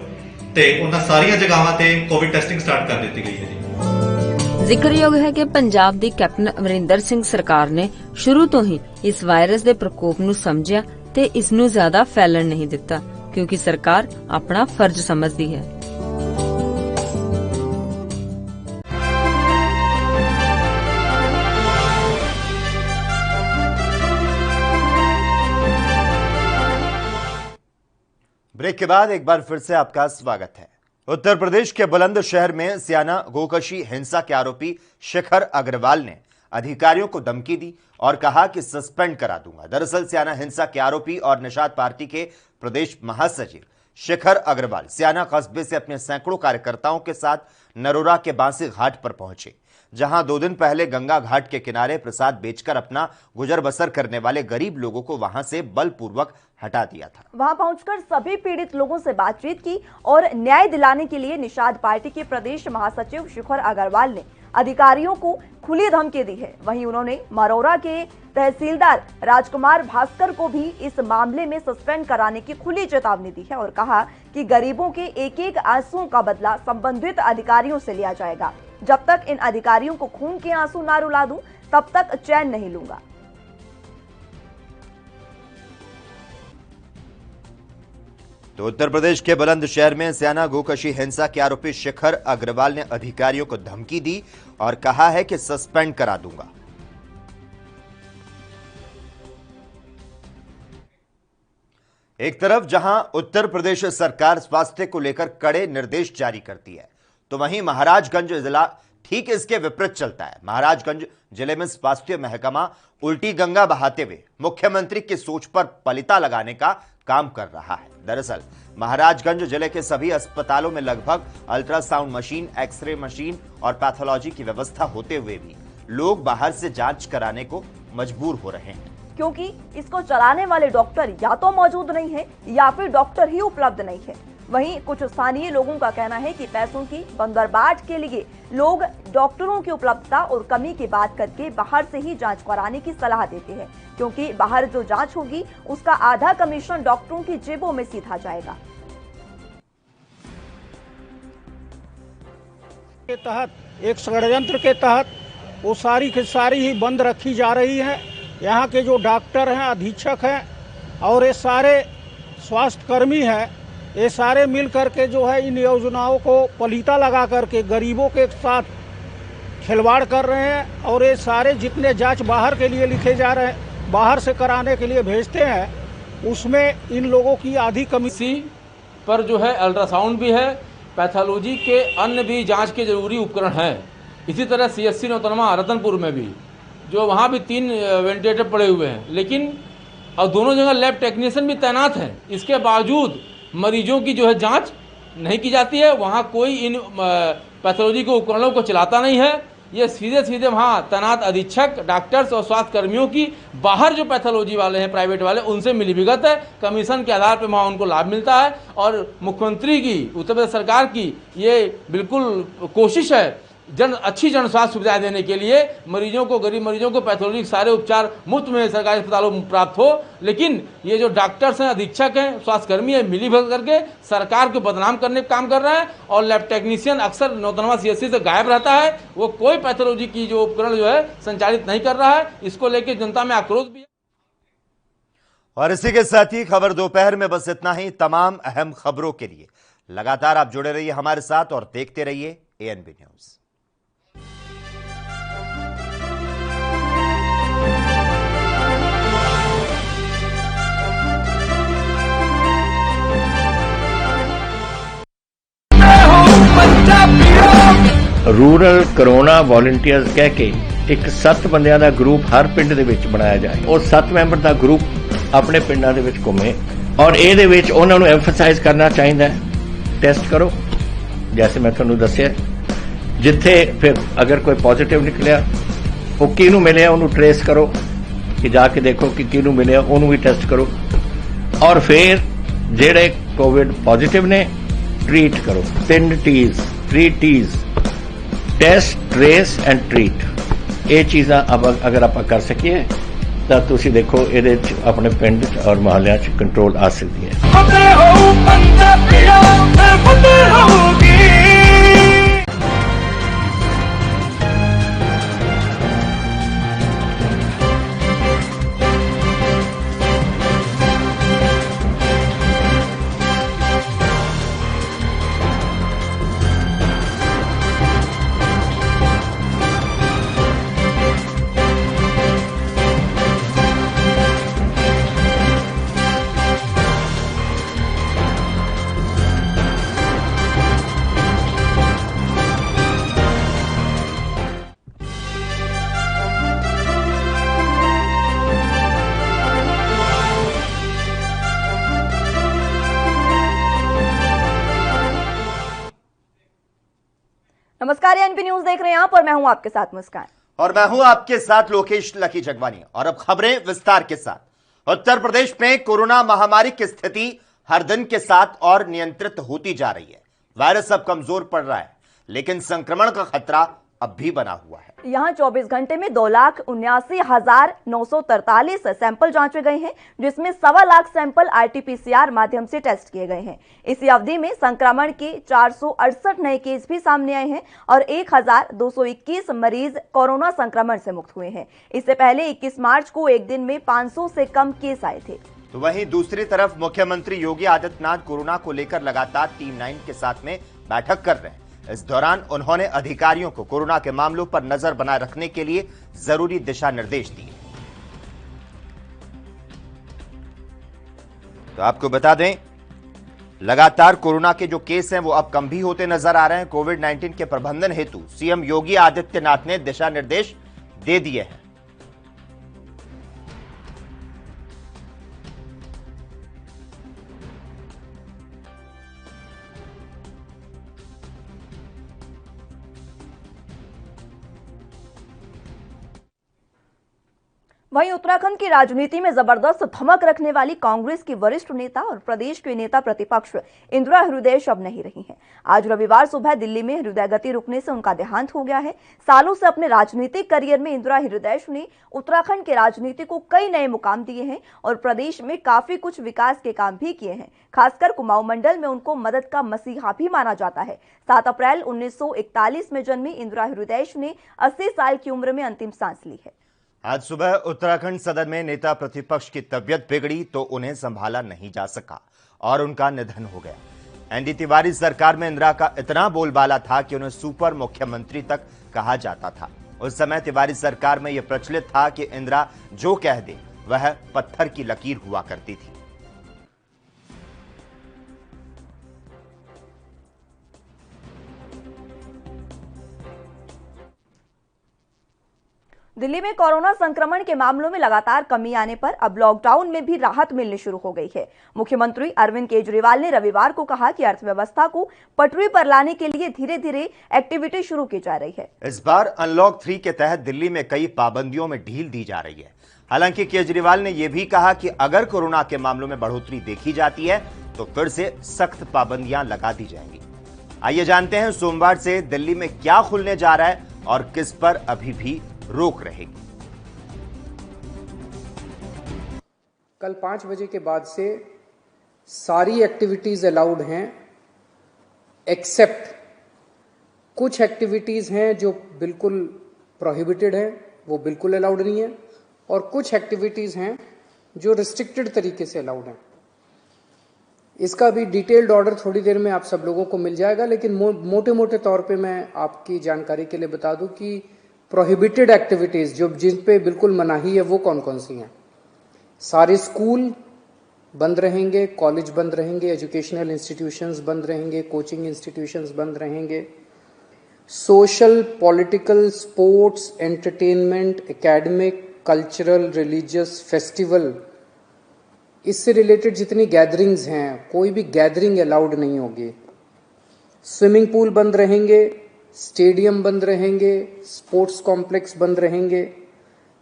ਤੇ ਉਹਨਾਂ ਸਾਰੀਆਂ ਜਗ੍ਹਾਵਾਂ ਤੇ ਕੋਵਿਡ ਟੈਸਟਿੰਗ ਸਟਾਰਟ ਕਰ ਦਿੱਤੀ ਗਈ ਹੈ ਜੀ। ਜ਼ਿਕਰਯੋਗ ਹੈ ਕਿ ਪੰਜਾਬ ਦੀ ਕੈਪਟਨ ਅਮਰਿੰਦਰ ਸਿੰਘ ਸਰਕਾਰ ਨੇ ਸ਼ੁਰੂ ਤੋਂ ਹੀ ਇਸ ਵਾਇਰਸ ਦੇ ਪ੍ਰਕੋਪ ਨੂੰ ਸਮਝਿਆ ਤੇ ਇਸ ਨੂੰ ਜ਼ਿਆਦਾ ਫੈਲਣ ਨਹੀਂ ਦਿੱਤਾ ਕਿਉਂਕਿ ਸਰਕਾਰ ਆਪਣਾ ਫਰਜ਼ ਸਮਝਦੀ ਹੈ। ब्रेक के बाद एक बार फिर से आपका स्वागत है। उत्तर प्रदेश के बुलंदशहर में स्याना गोकशी हिंसा के आरोपी शिखर अग्रवाल ने अधिकारियों को धमकी दी और कहा कि सस्पेंड करा दूंगा। दरअसल स्याना हिंसा के आरोपी और निषाद पार्टी के प्रदेश महासचिव शिखर अग्रवाल स्याना कस्बे से अपने सैकड़ों कार्यकर्ताओं के साथ नरोरा के बांसी घाट पर पहुंचे, जहां 2 दिन पहले गंगा घाट के किनारे प्रसाद बेचकर अपना गुजर बसर करने वाले गरीब लोगों को वहां से बलपूर्वक हटा दिया था। वहां पहुंचकर सभी पीड़ित लोगों से बातचीत की और न्याय दिलाने के लिए निषाद पार्टी के प्रदेश महासचिव शिखर अग्रवाल ने अधिकारियों को खुली धमकी दी है। वहीं उन्होंने मरोरा के तहसीलदार राजकुमार भास्कर को भी इस मामले में सस्पेंड कराने की खुली चेतावनी दी है और कहा कि गरीबों के एक-एक आंसुओं का बदला संबंधित अधिकारियों से लिया जाएगा। जब तक इन अधिकारियों को खून के आंसू ना रुला दूं, तब तक चैन नहीं लूंगा। तो उत्तर प्रदेश के बुलंदशहर में स्याना गोकशी हिंसा के आरोपी शिखर अग्रवाल ने अधिकारियों को धमकी दी और कहा है कि सस्पेंड करा दूंगा। एक तरफ जहां उत्तर प्रदेश सरकार स्वास्थ्य को लेकर कड़े निर्देश जारी करती है, तो वहीं महाराजगंज जिला ठीक इसके विपरीत चलता है। महाराजगंज जिले में स्वास्थ्य महकमा उल्टी गंगा बहाते हुए मुख्यमंत्री की सोच पर पलिता लगाने का काम कर रहा है। दरअसल महाराजगंज जिले के सभी अस्पतालों में लगभग अल्ट्रासाउंड मशीन, एक्सरे मशीन और पैथोलॉजी की व्यवस्था होते हुए भी लोग बाहर से जांच कराने को मजबूर हो रहे हैं, क्योंकि इसको चलाने वाले डॉक्टर या तो मौजूद नहीं है या फिर डॉक्टर ही उपलब्ध नहीं है। वहीं कुछ स्थानीय लोगों का कहना है कि पैसों की बंदरबाट के लिए लोग डॉक्टरों की उपलब्धता और कमी की बात करके बाहर से ही जांच कराने की सलाह देते हैं, क्योंकि बाहर जो जांच होगी उसका आधा कमीशन डॉक्टरों की जेबों में सीधा जाएगा। के तहत एक षड्यंत्र के तहत वो सारी की सारी ही बंद रखी जा रही है। यहाँ के जो डॉक्टर हैं, अधीक्षक हैं और ये सारे स्वास्थ्य कर्मी हैं, ये सारे मिल करके जो है इन योजनाओं को पलीता लगा करके गरीबों के साथ खिलवाड़ कर रहे हैं। और ये सारे जितने जांच बाहर के लिए लिखे जा रहे हैं, बाहर से कराने के लिए भेजते हैं, उसमें इन लोगों की आधी कमी पर जो है अल्ट्रासाउंड भी है, पैथोलॉजी के अन्य भी जांच के जरूरी उपकरण हैं। इसी तरह CSC नौतनमा रतनपुर में भी जो वहाँ भी 3 वेंटिलेटर पड़े हुए हैं, लेकिन और दोनों जगह लैब टेक्नीशियन भी तैनात हैं। इसके बावजूद मरीजों की जो है जांच नहीं की जाती है, वहाँ कोई इन पैथोलॉजी के उपकरणों को चलाता नहीं है। ये सीधे सीधे वहाँ तैनात अधीक्षक, डॉक्टर्स और स्वास्थ्य कर्मियों की, बाहर जो पैथोलॉजी वाले हैं प्राइवेट वाले, उनसे मिलीभगत है। कमीशन के आधार पर वहाँ उनको लाभ मिलता है। और मुख्यमंत्री की, उत्तर प्रदेश सरकार की ये बिल्कुल कोशिश है अच्छी जन स्वास्थ्य सुविधाएं देने के लिए, मरीजों को, गरीब मरीजों को पैथोलॉजी सारे उपचार मुफ्त में सरकारी अस्पतालों में प्राप्त हो। लेकिन ये जो डॉक्टर्स हैं, अधीक्षक हैं, स्वास्थ्यकर्मी हैं, मिलीभगत करके सरकार को बदनाम करने का काम कर रहे हैं। और लैब टेक्नीशियन अक्सर नौतनवा सीएससी से गायब रहता है, वो कोई पैथोलॉजी की जो उपकरण जो है संचालित नहीं कर रहा है। इसको लेकर जनता में आक्रोश भी है। और इसी के साथ ही खबर दोपहर में बस इतना ही। तमाम अहम खबरों के लिए लगातार आप जुड़े रहिए हमारे साथ और देखते रहिए ANB news. Rural corona volunteers कह के एक 7 ਬੰਦਿਆਂ ਦਾ ਗਰੁੱਪ ਹਰ ਪਿੰਡ ਦੇ ਵਿੱਚ ਬਣਾਇਆ ਜਾਏ। ਉਹ 7 ਮੈਂਬਰ ਦਾ ਗਰੁੱਪ ਆਪਣੇ ਪਿੰਡਾਂ ਦੇ ਵਿੱਚ ਘੁੰਮੇ ਔਰ ਇਹਦੇ ਵਿੱਚ ਉਹਨਾਂ ਨੂੰ ਐਮਫਸਾਈਜ਼ ਕਰਨਾ ਚਾਹੀਦਾ ਹੈ ਟੈਸਟ ਕਰੋ, ਜੈਸੇ ਮੈਂ ਤੁਹਾਨੂੰ ਦੱਸਿਆ। ਜਿੱਥੇ ਫਿਰ ਅਗਰ ਕੋਈ ਪੋਜ਼ਿਟਿਵ ਨਿਕਲਿਆ, ਉਹ ਕਿਹਨੂੰ ਮਿਲਿਆ ਉਹਨੂੰ ਟ੍ਰੇਸ ਕਰੋ, ਕਿ ਜਾ ਕੇ ਦੇਖੋ ਕਿ ਕਿਹਨੂੰ ਮਿਲਿਆ, ਉਹਨੂੰ ਵੀ ਟੈਸਟ ਕਰੋ। ਔਰ ਫਿਰ ਜਿਹੜੇ ਕੋਵਿਡ ਪੋਜ਼ਿਟਿਵ ਨੇ ट्रीट करो। 3 T's, 3 T's, test, trace and treat. ये चीज़ां अगर आप कर सकिए तो तुसी देखो ये अपने पिंड और मोहल्ले कंट्रोल आ सकती है। नमस्कार, एएनबी न्यूज देख रहे हैं आप और मैं हूं आपके साथ मुस्कान और मैं हूं आपके साथ लोकेश लकी जगवानी। और अब खबरें विस्तार के साथ। उत्तर प्रदेश में कोरोना महामारी की स्थिति हर दिन के साथ और नियंत्रित होती जा रही है। वायरस अब कमजोर पड़ रहा है, लेकिन संक्रमण का खतरा अब भी बना हुआ है। यहाँ 24 घंटे में 2,79,943 सैंपल जांचे गए हैं, जिसमें 1.25 लाख सैंपल आरटीपीसीआर माध्यम से टेस्ट किए गए हैं। इसी अवधि में संक्रमण के 468 नए केस भी सामने आए हैं और 1,221 मरीज कोरोना संक्रमण से मुक्त हुए हैं। इससे पहले 21 मार्च को एक दिन में 500 से कम केस आए थे। तो वहीं दूसरी तरफ मुख्यमंत्री योगी आदित्यनाथ कोरोना को लेकर लगातार टीम 9 के साथ में बैठक कर रहे हैं। इस दौरान उन्होंने अधिकारियों को कोरोना के मामलों पर नजर बनाए रखने के लिए जरूरी दिशा निर्देश दिए। तो आपको बता दें, लगातार कोरोना के जो केस हैं वो अब कम भी होते नजर आ रहे हैं। कोविड-19 के प्रबंधन हेतु सीएम योगी आदित्यनाथ ने दिशा निर्देश दे दिए हैं। वहीं उत्तराखंड की राजनीति में जबरदस्त धमक रखने वाली कांग्रेस की वरिष्ठ नेता और प्रदेश के नेता प्रतिपक्ष इंदिरा हृदयेश अब नहीं रही हैं। आज रविवार सुबह दिल्ली में हृदय गति रुकने से उनका देहांत हो गया है। सालों से अपने राजनीतिक करियर में इंदिरा हृदयेश ने उत्तराखंड के राजनीति को कई नए मुकाम दिए हैं और प्रदेश में काफी कुछ विकास के काम भी किए हैं। खासकर कुमाऊं मंडल में उनको मदद का मसीहा भी माना जाता है। 7 अप्रैल 1941 में जन्मी इंदिरा हृदयेश ने 80 साल की उम्र में अंतिम सांस ली है। आज सुबह उत्तराखंड सदन में नेता प्रतिपक्ष की तबीयत बिगड़ी तो उन्हें संभाला नहीं जा सका और उनका निधन हो गया। एनडी तिवारी सरकार में इंदिरा का इतना बोलबाला था कि उन्हें सुपर मुख्यमंत्री तक कहा जाता था। उस समय तिवारी सरकार में यह प्रचलित था कि इंदिरा जो कह दे वह पत्थर की लकीर हुआ करती थी। दिल्ली में कोरोना संक्रमण के मामलों में लगातार कमी आने पर अब लॉकडाउन में भी राहत मिलनी शुरू हो गई है। मुख्यमंत्री अरविंद केजरीवाल ने रविवार को कहा कि अर्थव्यवस्था को पटरी पर लाने के लिए धीरे धीरे एक्टिविटी शुरू की जा रही है। इस बार अनलॉक 3 के तहत दिल्ली में कई पाबंदियों में ढील दी जा रही है। हालांकि केजरीवाल ने यह भी कहा कि अगर कोरोना के मामलों में बढ़ोतरी देखी जाती है तो फिर से सख्त पाबंदियां लगा दी जाएंगी। आइए जानते हैं सोमवार से दिल्ली में क्या खुलने जा रहा है और किस पर अभी भी रोक रहेगी। कल 5 बजे के बाद से सारी एक्टिविटीज अलाउड हैं, एक्सेप्ट कुछ एक्टिविटीज हैं जो बिल्कुल प्रोहिबिटेड हैं, वो बिल्कुल अलाउड नहीं है, और कुछ एक्टिविटीज हैं जो रिस्ट्रिक्टेड तरीके से अलाउड हैं। इसका भी डिटेल्ड ऑर्डर थोड़ी देर में आप सब लोगों को मिल जाएगा, लेकिन मोटे मोटे तौर पे मैं आपकी जानकारी के लिए बता दूं कि प्रोहिबिटेड एक्टिविटीज जो जिन पे बिल्कुल मनाही है वो कौन कौन सी हैं। सारे स्कूल बंद रहेंगे, कॉलेज बंद रहेंगे, एजुकेशनल इंस्टीट्यूशंस बंद रहेंगे, कोचिंग इंस्टीट्यूशंस बंद रहेंगे, social, political, sports, entertainment, academic, cultural, religious, festival, इससे रिलेटेड जितनी गैदरिंग्स हैं कोई भी गैदरिंग अलाउड नहीं होगी। स्विमिंग पूल बंद रहेंगे, स्टेडियम बंद रहेंगे, स्पोर्ट्स कॉम्प्लेक्स बंद रहेंगे,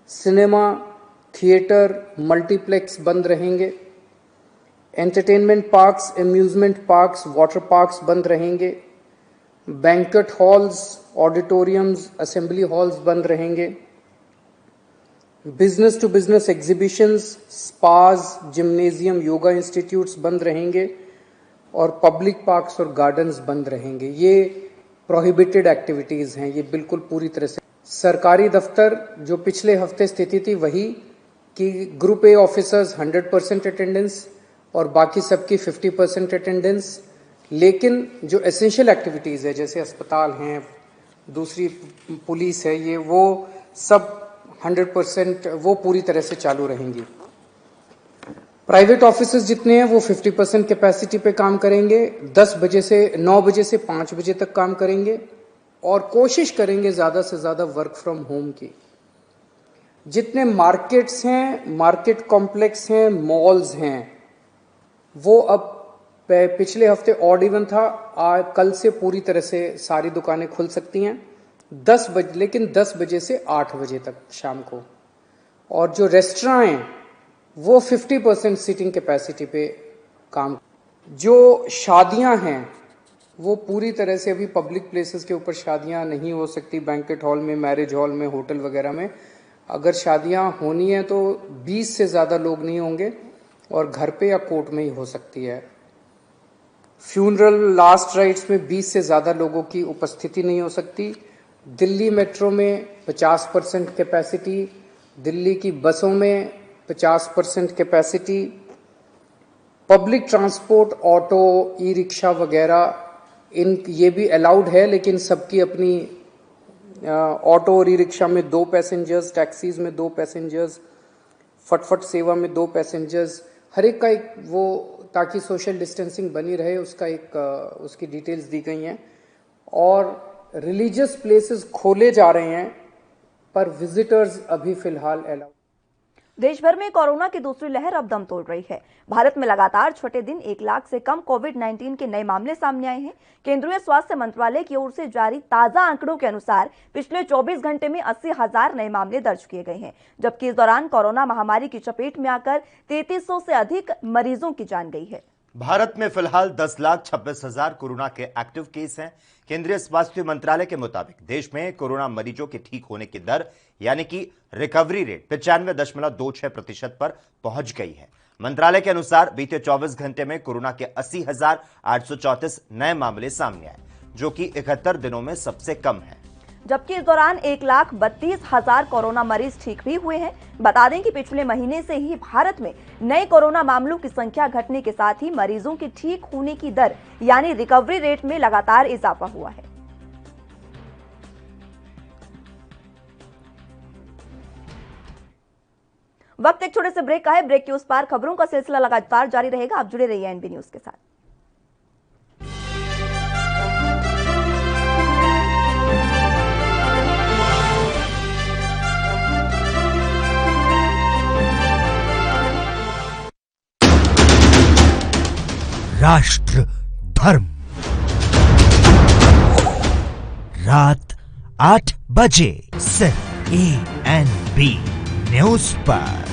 सिनेमा, थिएटर, मल्टीप्लेक्स बंद रहेंगे, entertainment parks, amusement parks, water parks बंद रहेंगे, banquet halls, auditoriums, assembly halls बंद रहेंगे, business to business exhibitions, spas, gymnasium, yoga institutes बंद रहेंगे, और पब्लिक पार्क्स और गार्डन्स बंद रहेंगे। ये प्रोहिबिटेड एक्टिविटीज हैं, ये बिल्कुल पूरी तरह से। सरकारी दफ्तर जो पिछले हफ्ते स्थिति थी वही कि ग्रुप ए ऑफिसर्स 100% अटेंडेंस और बाकी सबकी 50% अटेंडेंस, लेकिन जो एसेंशियल एक्टिविटीज है जैसे अस्पताल हैं, दूसरी पुलिस है, ये वो सब 100% वो पूरी तरह से चालू रहेंगी। प्राइवेट ऑफिसेज जितने हैं वो 50% कैपेसिटी पे काम करेंगे, 9 बजे से 5 बजे तक काम करेंगे, और कोशिश करेंगे ज्यादा से ज्यादा वर्क फ्रॉम होम की। जितने मार्केट्स हैं, मार्केट कॉम्प्लेक्स हैं, मॉल्स हैं, वो अब पिछले हफ्ते ऑड इवन था, कल से पूरी तरह से सारी दुकानें खुल सकती हैं 10 बजे, लेकिन 10 बजे से 8 बजे तक शाम को। और जो रेस्टोरेंट हैं वो 50% सीटिंग कैपेसिटी पे काम। जो शादियां हैं वो पूरी तरह से, अभी पब्लिक प्लेसेस के ऊपर शादियां नहीं हो सकती, बैंक्वेट हॉल में, मैरिज हॉल में, होटल वगैरह में अगर शादियां होनी है तो 20 से ज़्यादा लोग नहीं होंगे, और घर पे या कोर्ट में ही हो सकती है। फ्यूनरल, लास्ट राइट्स में 20 से ज़्यादा लोगों की उपस्थिति नहीं हो सकती। दिल्ली मेट्रो में 50% कैपेसिटी, दिल्ली की बसों में 50% capacity, public transport, auto, e rickshaw वगैरह ये भी अलाउड है, लेकिन सबकी अपनी, ऑटो और ई रिक्शा में 2 पैसेंजर्स, टैक्सीज में 2 पैसेंजर्स, फटफट सेवा में 2 पैसेंजर्स, हर एक का एक वो, ताकि सोशल डिस्टेंसिंग बनी रहे, उसका एक उसकी डिटेल्स दी गई हैं। और रिलीजियस प्लेसेस खोले जा रहे हैं, पर विजिटर्स अभी फिलहाल अलाउड। देश भर में कोरोना की दूसरी लहर अब दम तोड़ रही है। भारत में लगातार छठे दिन 1 लाख से कम कोविड-19 के नए मामले सामने आए हैं। केंद्रीय स्वास्थ्य मंत्रालय की ओर से जारी ताजा आंकड़ों के अनुसार पिछले 24 घंटे में 80,000 नए मामले दर्ज किए गए हैं, जबकि इस दौरान कोरोना महामारी की चपेट में आकर 3300 से अधिक मरीजों की जान गई है। भारत में फिलहाल 10,26,000 कोरोना के एक्टिव केस हैं। केंद्रीय स्वास्थ्य मंत्रालय के मुताबिक देश में कोरोना मरीजों के ठीक होने की दर यानी कि रिकवरी रेट 95.26% पर पहुंच गई है। मंत्रालय के अनुसार बीते 24 घंटे में कोरोना के 80,834 नए मामले सामने आए, जो कि 71 दिनों में सबसे कम है। जबकि इस दौरान 1,32,000 कोरोना मरीज ठीक भी हुए हैं। बता दें कि पिछले महीने से ही भारत में नए कोरोना मामलों की संख्या घटने के साथ ही मरीजों के ठीक होने की दर यानी रिकवरी रेट में लगातार इजाफा हुआ है। वक्त एक छोटे से ब्रेक का है। ब्रेक के उस पार खबरों का सिलसिला लगातार जारी रहेगा। आप जुड़े रहिए एनबी न्यूज के साथ। राष्ट्र धर्म। रात 8 बजे सिर्फ ANB न्यूज पर।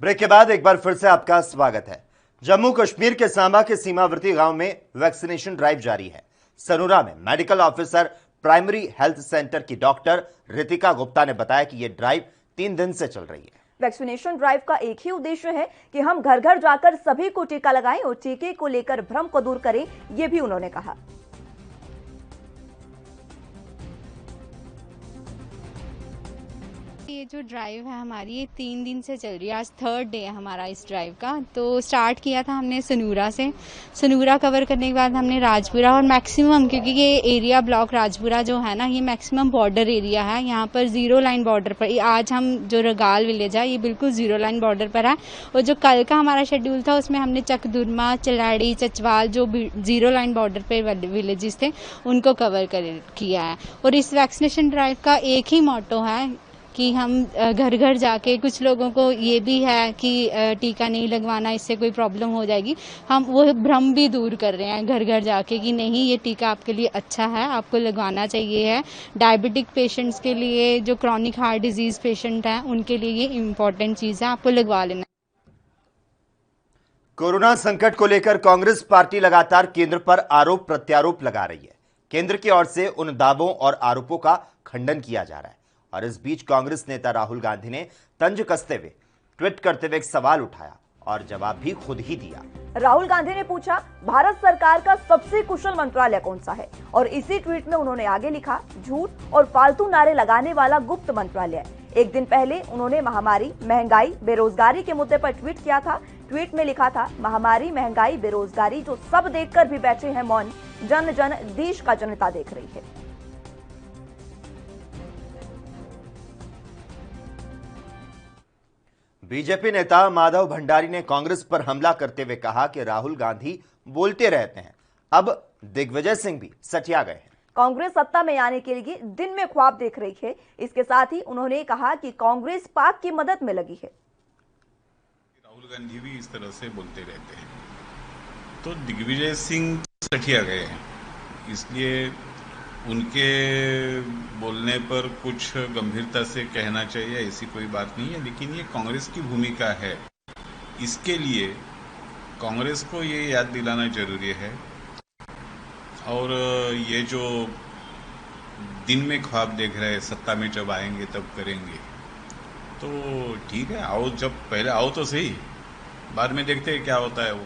ब्रेक के बाद एक बार फिर से आपका स्वागत है। जम्मू कश्मीर के सांबा के सीमावर्ती गांव में वैक्सीनेशन ड्राइव जारी है। सनूरा में medical officer primary health centre की डॉक्टर रितिका गुप्ता ने बताया कि यह ड्राइव 3 दिन से चल रही है। वैक्सीनेशन ड्राइव का एक ही उद्देश्य है कि हम घर घर जाकर सभी को टीका लगाएं और टीके को लेकर भ्रम को दूर करें, ये भी उन्होंने कहा। ये जो ड्राइव है हमारी ये 3 दिन से चल रही है। आज 3rd डे है हमारा इस ड्राइव का। तो स्टार्ट किया था हमने सनूरा से। सनूरा कवर करने के बाद हमने राजपुरा और मैक्सिमम, क्योंकि ये एरिया ब्लॉक राजपुरा जो है ना, ये मैक्सिमम बॉर्डर एरिया है। यहाँ पर 0 लाइन बॉर्डर पर आज हम जो रगाल विलेज है ये बिल्कुल 0 लाइन बॉर्डर पर है। और जो कल का हमारा शेड्यूल था उसमें हमने चकदुरमा, चलाड़ी, चचवाल जो 0 लाइन बॉर्डर पर विलेजेस थे उनको कवर किया है। और इस वैक्सीनेशन ड्राइव का एक ही मोटो है कि हम घर घर जाके, कुछ लोगों को ये भी है कि टीका नहीं लगवाना, इससे कोई प्रॉब्लम हो जाएगी, हम वो भ्रम भी दूर कर रहे हैं घर घर जाके कि नहीं, ये टीका आपके लिए अच्छा है, आपको लगवाना चाहिए है। डायबिटिक पेशेंट्स के लिए, जो क्रॉनिक हार्ट डिजीज पेशेंट हैं, उनके लिए ये इम्पोर्टेंट चीज़ है, आपको लगवा लेना। कोरोना संकट को लेकर कांग्रेस पार्टी लगातार केंद्र पर आरोप प्रत्यारोप लगा रही है। केंद्र की ओर से उन दावों और आरोपों का खंडन किया जा रहा है। और इस बीच कांग्रेस नेता राहुल गांधी ने तंज कसते हुए ट्वीट करते हुए एक सवाल उठाया और जवाब भी खुद ही दिया। राहुल गांधी ने पूछा, भारत सरकार का सबसे कुशल मंत्रालय कौन सा है? और इसी ट्वीट में उन्होंने आगे लिखा, झूठ और फालतू नारे लगाने वाला गुप्त मंत्रालय। एक दिन पहले उन्होंने महामारी, महंगाई, बेरोजगारी के मुद्दे पर ट्वीट किया था। ट्वीट में लिखा था, महामारी, महंगाई, बेरोजगारी जो सब देखकर भी बैठे हैं मौन, जन जन देश का जनता देख रही है। बीजेपी नेता माधव भंडारी ने कांग्रेस पर हमला करते हुए कहा कि राहुल गांधी बोलते रहते हैं, अब दिग्विजय सिंह भी सटिया गए हैं। कांग्रेस सत्ता में आने के लिए दिन में ख्वाब देख रही है। इसके साथ ही उन्होंने कहा कि कांग्रेस पाक की मदद में लगी है। राहुल गांधी भी इस तरह से बोलते रहते हैं तो दिग्विजय सिंह सटिया गए हैं, इसलिए उनके बोलने पर कुछ गंभीरता से कहना चाहिए, ऐसी कोई बात नहीं है। लेकिन ये कांग्रेस की भूमिका है, इसके लिए कांग्रेस को ये याद दिलाना जरूरी है। और ये जो दिन में ख्वाब देख रहे हैं, सत्ता में जब आएंगे तब करेंगे, तो ठीक है, आओ, जब पहले आओ तो सही, बाद में देखते हैं क्या होता है। वो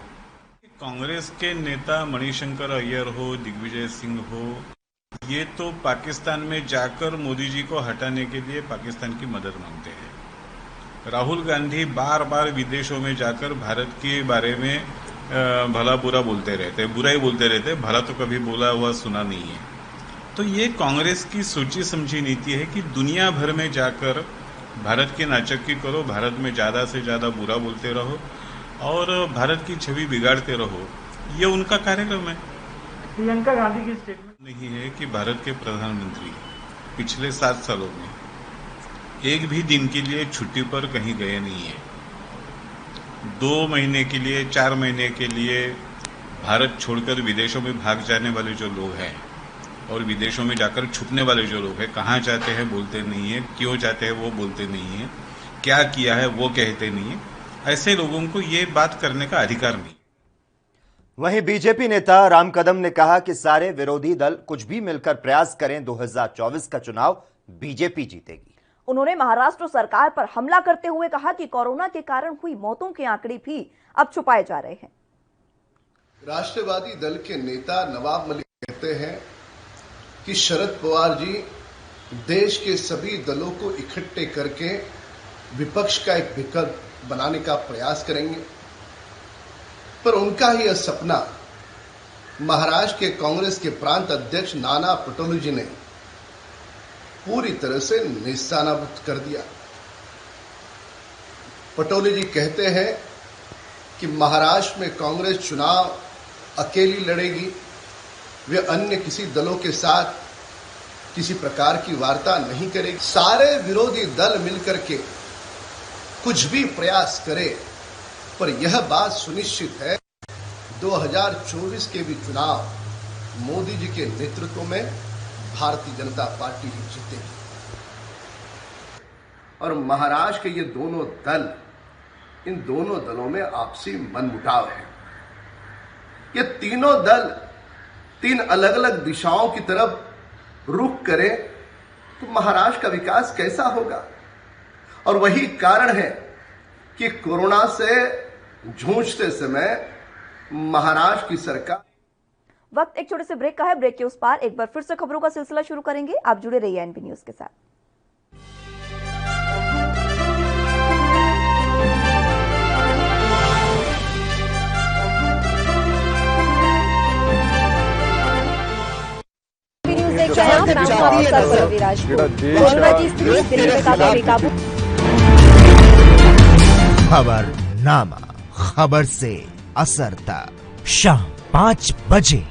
कांग्रेस के नेता मणिशंकर अय्यर हो, दिग्विजय सिंह हो, ये तो पाकिस्तान में जाकर मोदी जी को हटाने के लिए पाकिस्तान की मदद मांगते हैं। राहुल गांधी बार बार विदेशों में जाकर भारत के बारे में भला बुरा बोलते रहते हैं, बुरा ही बोलते रहते हैं, भला तो कभी बोला हुआ सुना नहीं है। तो ये कांग्रेस की सोची समझी नीति है कि दुनिया भर में जाकर भारत की नाचक्की करो, भारत में ज़्यादा से ज़्यादा बुरा बोलते रहो और भारत की छवि बिगाड़ते रहो, ये उनका कार्यक्रम है। प्रियंका गांधी की स्टेटमेंट नहीं है कि भारत के प्रधानमंत्री पिछले 7 सालों में एक भी दिन के लिए छुट्टी पर कहीं गए नहीं है। 2 महीने के लिए, 4 महीने के लिए भारत छोड़कर विदेशों में भाग जाने वाले जो लोग हैं और विदेशों में जाकर छुपने वाले जो लोग हैं, कहाँ जाते हैं बोलते नहीं है, क्यों जाते हैं वो बोलते नहीं है, क्या किया है वो कहते नहीं है, ऐसे लोगों को ये बात करने का अधिकार नहीं। वहीं बीजेपी नेता राम कदम ने कहा कि सारे विरोधी दल कुछ भी मिलकर प्रयास करें, 2024 का चुनाव बीजेपी जीतेगी। उन्होंने महाराष्ट्र सरकार पर हमला करते हुए कहा कि कोरोना के कारण हुई मौतों के आंकड़े भी अब छुपाए जा रहे हैं। राष्ट्रवादी दल के नेता नवाब मलिक कहते हैं कि शरद पवार जी देश के सभी दलों को इकट्ठे करके विपक्ष का एक विकल्प बनाने का प्रयास करेंगे, पर उनका ही यह सपना महाराष्ट्र के कांग्रेस के प्रांत अध्यक्ष नाना पटोले जी ने पूरी तरह से निशानाबूद कर दिया। पटोले जी कहते हैं कि महाराष्ट्र में कांग्रेस चुनाव अकेली लड़ेगी वे अन्य किसी दलों के साथ किसी प्रकार की वार्ता नहीं करेगी। सारे विरोधी दल मिलकर के कुछ भी प्रयास करे, पर यह बात सुनिश्चित है 2024 के भी चुनाव मोदी जी के नेतृत्व में भारतीय जनता पार्टी ही जीतेगी। और महाराष्ट्र के ये दोनों दल, इन दोनों दलों में आपसी मनमुटाव है। ये तीनों दल तीन अलग अलग दिशाओं की तरफ रुख करें तो महाराष्ट्र का विकास कैसा होगा? और वही कारण है कि कोरोना से जूझते समय महाराष्ट्र की सरकार। वक्त एक छोटे से ब्रेक का है। ब्रेक के उस पार एक बार फिर से खबरों का सिलसिला शुरू करेंगे। आप जुड़े रहिए एनबी न्यूज के साथ। खबरनामा, खबर से असर तक शाम 5 बजे।